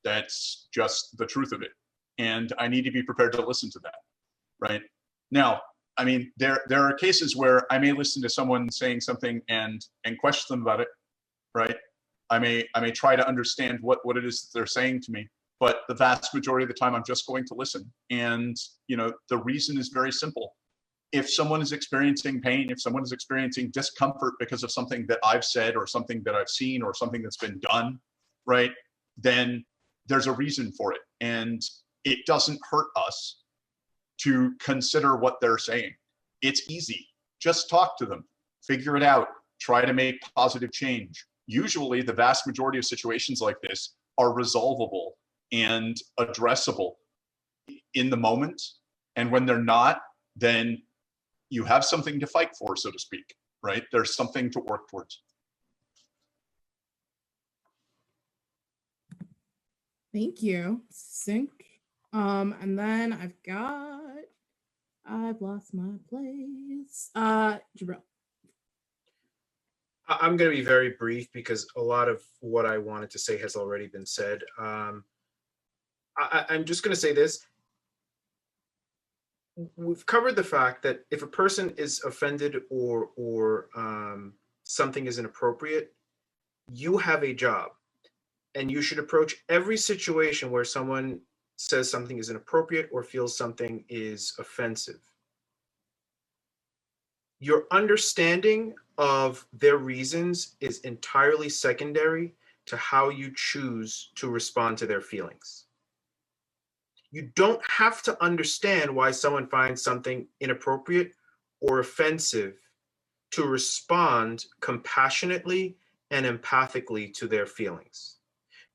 that's just the truth of it. And I need to be prepared to listen to that, right? Now, I mean, there are cases where I may listen to someone saying something and question them about it, right? I may try to understand what it is that they're saying to me, but the vast majority of the time I'm just going to listen. And, the reason is very simple. If someone is experiencing pain, if someone is experiencing discomfort because of something that I've said or something that I've seen or something that's been done, right, then there's a reason for it. And it doesn't hurt us to consider what they're saying. It's easy. Just talk to them, figure it out, try to make positive change. Usually the vast majority of situations like this are resolvable and addressable in the moment. And when they're not, then you have something to fight for, so to speak, right? There's something to work towards. Thank you. Succinct. And then I've lost my place. Jibril. I'm going to be very brief because a lot of what I wanted to say has already been said. I'm just going to say this. We've covered the fact that if a person is offended or something is inappropriate, you have a job, and you should approach every situation where someone says something is inappropriate or feels something is offensive. Your understanding of their reasons is entirely secondary to how you choose to respond to their feelings. You don't have to understand why someone finds something inappropriate or offensive to respond compassionately and empathically to their feelings.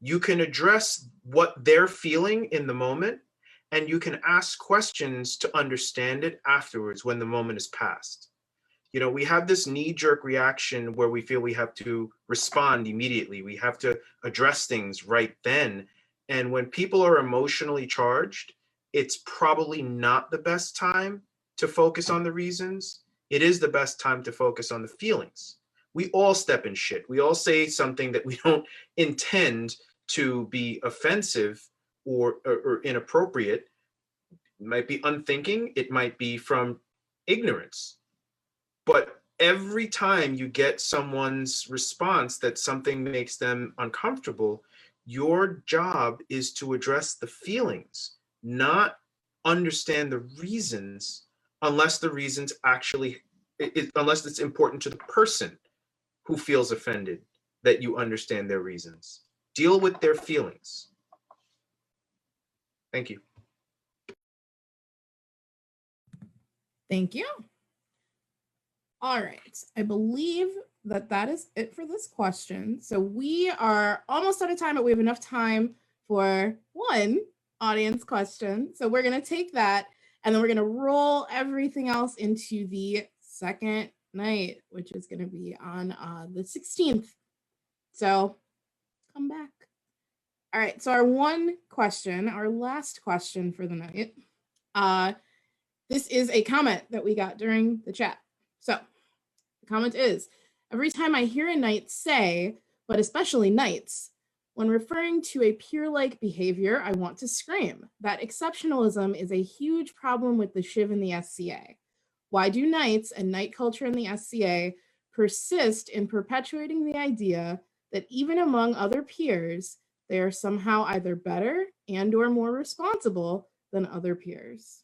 You can address what they're feeling in the moment, and you can ask questions to understand it afterwards when the moment is past. We have this knee-jerk reaction where we feel we have to respond immediately. We have to address things right then. And when people are emotionally charged, it's probably not the best time to focus on the reasons. It is the best time to focus on the feelings. We all step in shit. We all say something that we don't intend to be offensive or inappropriate. It might be unthinking, it might be from ignorance. But every time you get someone's response that something makes them uncomfortable, your job is to address the feelings, not understand the reasons, unless the reasons actually, unless it's important to the person who feels offended that you understand their reasons. Deal with their feelings. Thank you. Thank you. All right, I believe that is it for this question. So we are almost out of time, but we have enough time for one audience question. So we're gonna take that and then we're gonna roll everything else into the second night, which is gonna be on the 16th. So come back. All right, so our one question, our last question for the night, this is a comment that we got during the chat. So the comment is, every time I hear a knight say, but especially knights, when referring to a peer-like behavior, I want to scream. That exceptionalism is a huge problem with the Shiv and the SCA. Why do knights and knight culture in the SCA persist in perpetuating the idea that even among other peers, they are somehow either better and or more responsible than other peers?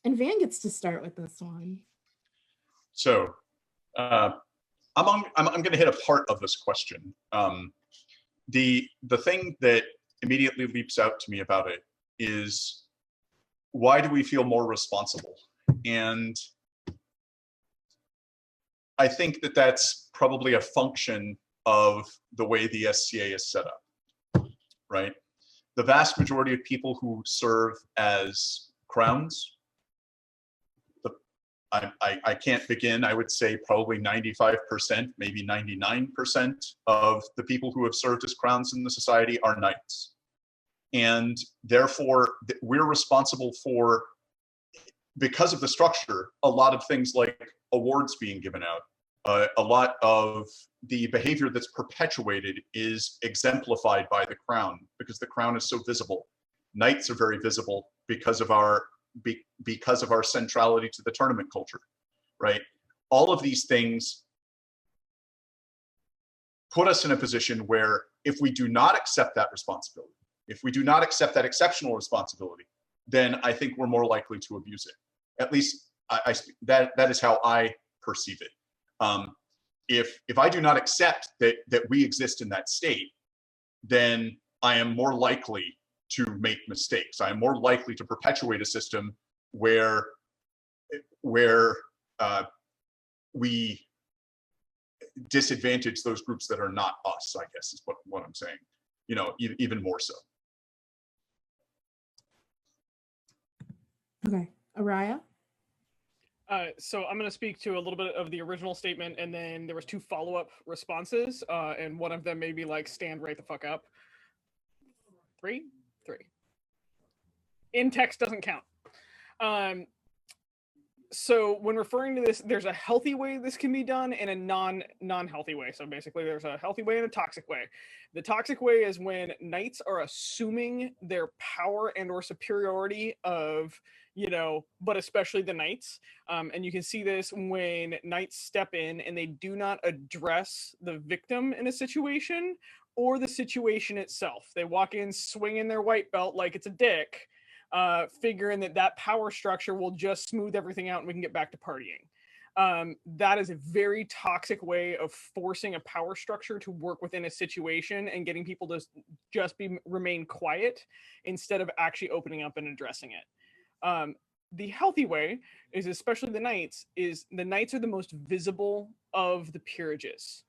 And Van gets to start with this one. So I'm going to hit a part of this question. The thing that immediately leaps out to me about it is, why do we feel more responsible? And I think that that's probably a function of the way the SCA is set up, right? The vast majority of people who serve as crowns, I can't begin, I would say probably 95%, maybe 99% of the people who have served as crowns in the society are knights. And therefore, we're responsible for, because of the structure, a lot of things like awards being given out. A lot of the behavior that's perpetuated is exemplified by the crown, because the crown is so visible. Knights are very visible because of our centrality to the tournament culture, right? All of these things put us in a position where if we do not accept that responsibility, if we do not accept that exceptional responsibility, then I think we're more likely to abuse it. At least that is how I perceive it. If I do not accept that we exist in that state, then I am more likely to make mistakes. I am more likely to perpetuate a system where we disadvantage those groups that are not us, I guess is what I'm saying, you know, even more so. Okay, Araya? So I'm going to speak to a little bit of the original statement, and then there was 2 follow-up responses, and one of them may be like, stand right the fuck up. 3. In text doesn't count. So when referring to this, there's a healthy way this can be done and a non-healthy way. So basically there's a healthy way and a toxic way. The toxic way is when knights are assuming their power and or superiority of, you know, but especially the knights. And you can see this when knights step in and they do not address the victim in a situation or the situation itself. They walk in swinging their white belt like it's a dick, figuring that power structure will just smooth everything out and we can get back to partying. That is a very toxic way of forcing a power structure to work within a situation and getting people to just remain quiet instead of actually opening up and addressing it. The healthy way is, especially the knights are the most visible of the peerages.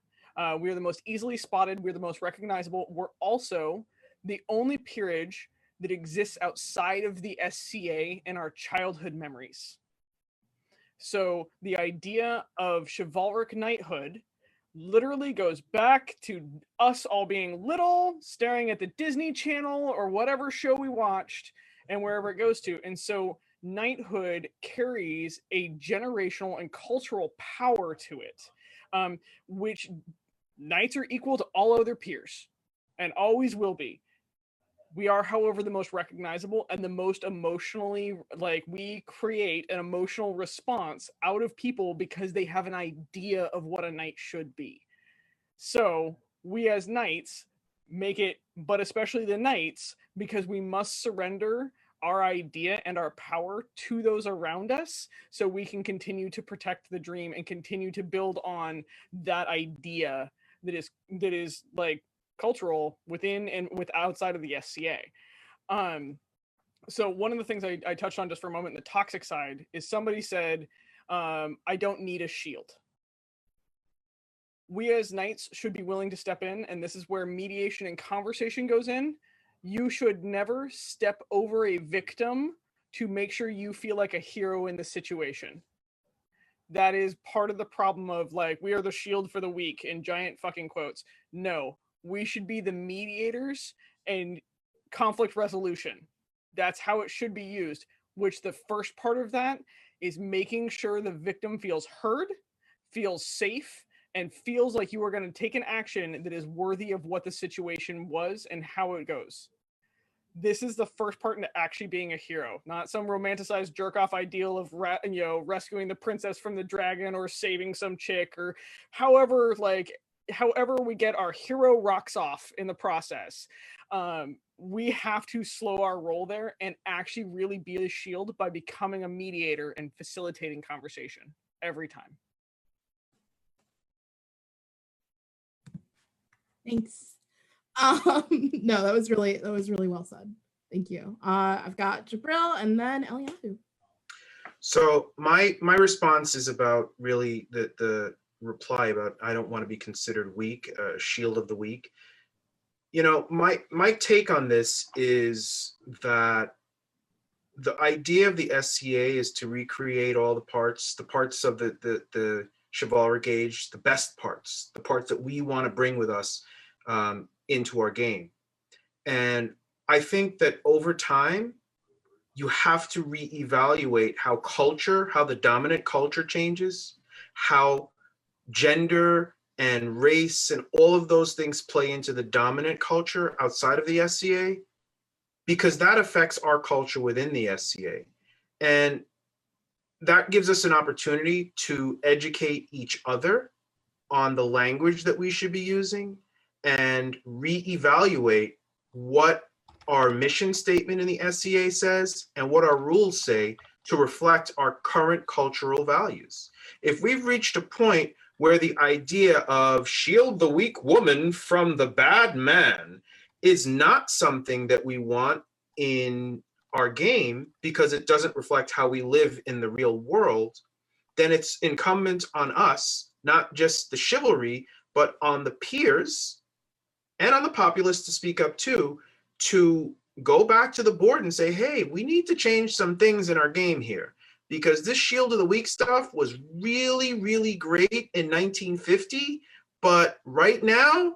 We are the most easily spotted. We're the most recognizable. We're also the only peerage that exists outside of the SCA in our childhood memories. So the idea of chivalric knighthood literally goes back to us all being little, staring at the Disney Channel or whatever show we watched and wherever it goes to. And so knighthood carries a generational and cultural power to it, which knights are equal to all other peers. and always will be. We are, however, the most recognizable and the most emotionally, like, we create an emotional response out of people because they have an idea of what a knight should be. So we as knights make it, but especially the knights, because we must surrender our idea and our power to those around us so we can continue to protect the dream and continue to build on that idea that is like cultural within and with outside of the SCA. So one of the things I touched on just for a moment in the toxic side is somebody said, I don't need a shield. We as knights should be willing to step in, and this is where mediation and conversation goes in. You should never step over a victim to make sure you feel like a hero in the situation. That is part of the problem of, like, we are the shield for the weak in giant fucking quotes. No, we should be the mediators and conflict resolution. That's how it should be used, which the first part of that is making sure the victim feels heard, feels safe, and feels like you are going to take an action that is worthy of what the situation was and how it goes. This is the first part into actually being a hero, not some romanticized jerk-off ideal of rescuing the princess from the dragon or saving some chick, or however we get our hero rocks off in the process. We have to slow our roll there and actually really be a shield by becoming a mediator and facilitating conversation every time. Thanks. No, that was really well said. Thank you. I've got Jibril and then Eliahu. So my response is about really the reply about I don't want to be considered weak, shield of the weak. You know, my take on this is that the idea of the SCA is to recreate all the parts of the chivalric age, the best parts, the parts that we want to bring with us into our game. And I think that over time, you have to reevaluate how the dominant culture changes, how gender and race and all of those things play into the dominant culture outside of the SCA, because that affects our culture within the SCA. And that gives us an opportunity to educate each other on the language that we should be using and reevaluate what our mission statement in the SCA says and what our rules say to reflect our current cultural values. If we've reached a point where the idea of shield the weak woman from the bad man is not something that we want in our game because it doesn't reflect how we live in the real world, then it's incumbent on us, not just the chivalry, but on the peers and on the populace to speak up too, to go back to the board and say, hey, we need to change some things in our game here, because this shield of the weak stuff was really, really great in 1950, but right now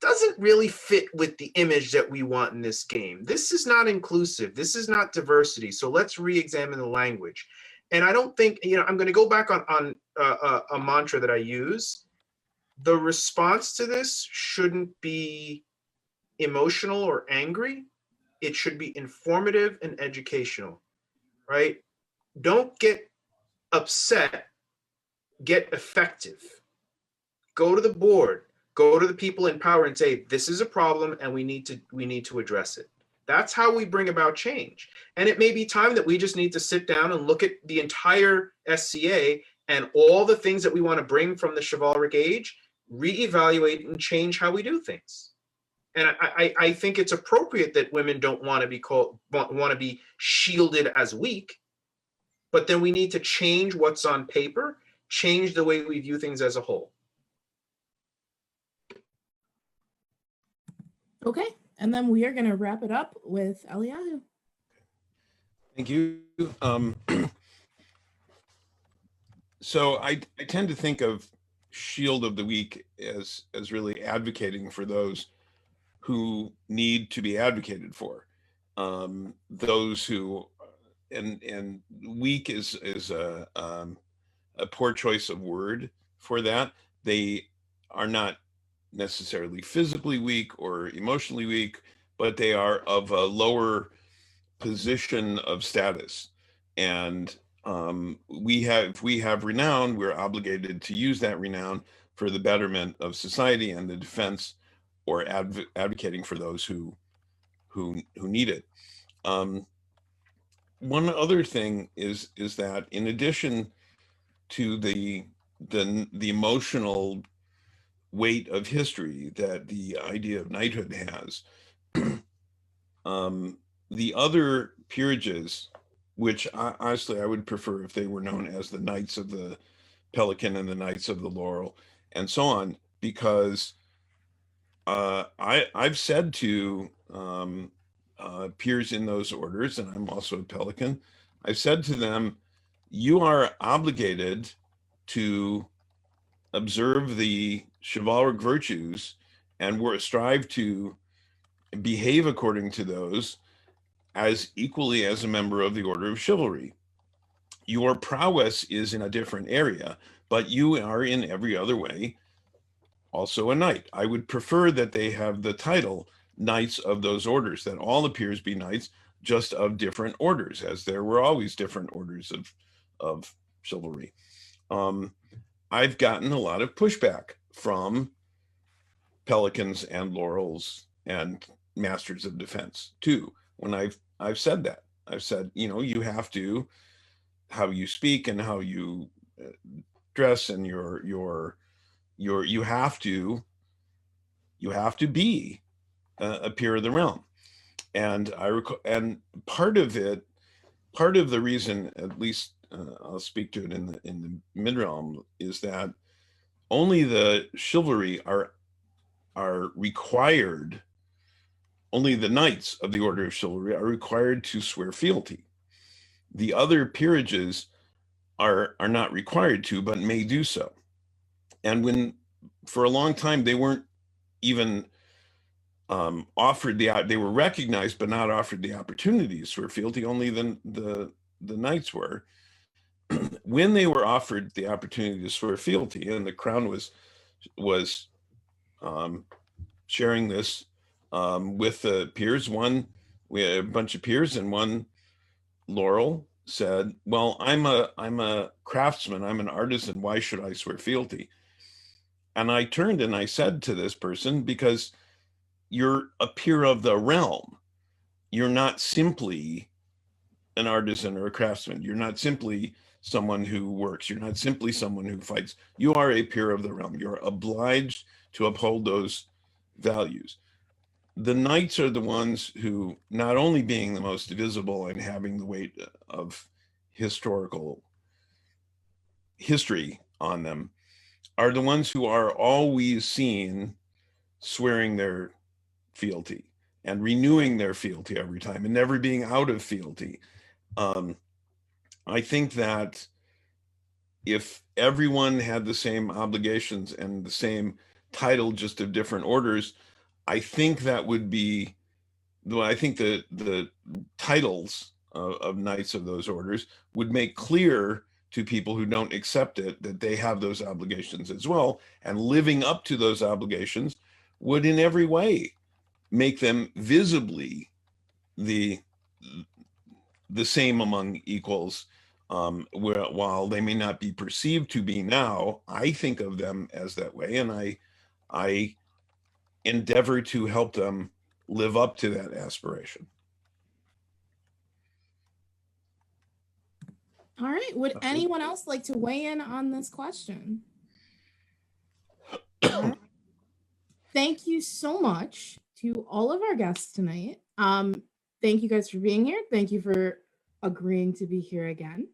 doesn't really fit with the image that we want in this game. This is not inclusive. This is not diversity. So let's re-examine the language. And I don't think, I'm going to go back on a mantra that I use. The response to this shouldn't be emotional or angry. It should be informative and educational, right? Don't get upset, get effective. Go to the board, go to the people in power and say, this is a problem and we need to address it. That's how we bring about change. And it may be time that we just need to sit down and look at the entire SCA and all the things that we want to bring from the chivalric age, reevaluate and change how we do things. And I think it's appropriate that women don't want to be shielded as weak, but then we need to change what's on paper, change the way we view things as a whole. Okay, and then we are going to wrap it up with Eliahu. Thank you. So I tend to think of shield of the weak as really advocating for those who need to be advocated for. Those who, and weak is a poor choice of word for that. They are not necessarily physically weak or emotionally weak, but they are of a lower position of status. And we have renown, we're obligated to use that renown for the betterment of society and the defense or advocating for those who need it. One other thing is that in addition to the emotional weight of history that the idea of knighthood has, the other peerages, which honestly I would prefer if they were known as the Knights of the Pelican and the Knights of the Laurel and so on, because I've said to peers in those orders, and I'm also a Pelican, I've said to them, you are obligated to observe the chivalric virtues and strive to behave according to those as equally as a member of the Order of Chivalry. Your prowess is in a different area, but you are in every other way also a knight. I would prefer that they have the title Knights of those orders, that all the peers be knights, just of different orders, as there were always different orders of chivalry. I've gotten a lot of pushback from Pelicans and Laurels and Masters of Defense too, when I've said that. I've said, you know, you have to, how you speak and how you dress and you have to be a peer of the realm. And and part of the reason, at least I'll speak to it in the mid realm, is that only the chivalry are required. Only the knights of the Order of Chivalry are required to swear fealty. The other peerages are not required to, but may do so. And for a long time, they weren't even offered they were recognized, but not offered the opportunity to swear fealty. Only the knights were. When they were offered the opportunity to swear fealty, and the crown was sharing this with the peers. We had a bunch of peers, and one Laurel said, well, I'm a craftsman, I'm an artisan, why should I swear fealty? And I turned and I said to this person, because you're a peer of the realm. You're not simply an artisan or a craftsman. You're not simply someone who works. You're not simply someone who fights. You are a peer of the realm. You're obliged to uphold those values. The knights are the ones who, not only being the most visible and having the weight of historical history on them, are the ones who are always seen swearing their fealty and renewing their fealty every time and never being out of fealty. I think that if everyone had the same obligations and the same title, just of different orders, I think that would be, I think the titles of knights of those orders would make clear to people who don't accept it that they have those obligations as well, and living up to those obligations would in every way make them visibly the same among equals. While they may not be perceived to be now, I think of them as that way, and I endeavor to help them live up to that aspiration. All right. Would anyone else like to weigh in on this question? All right. Thank you so much to all of our guests tonight. Thank you guys for being here. Thank you for agreeing to be here again.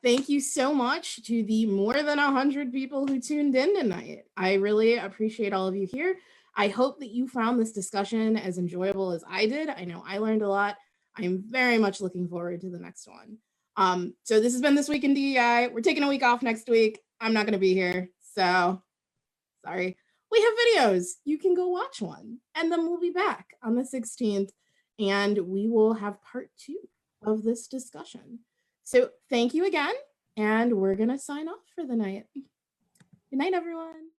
Thank you so much to the more than 100 people who tuned in tonight. I really appreciate all of you here. I hope that you found this discussion as enjoyable as I did. I know I learned a lot. I'm very much looking forward to the next one. So this has been This Week in DEI. We're taking a week off next week. I'm not going to be here, so sorry. We have videos. You can go watch one, and then we'll be back on the 16th, and we will have part 2 of this discussion. So thank you again, and we're going to sign off for the night. Good night, everyone.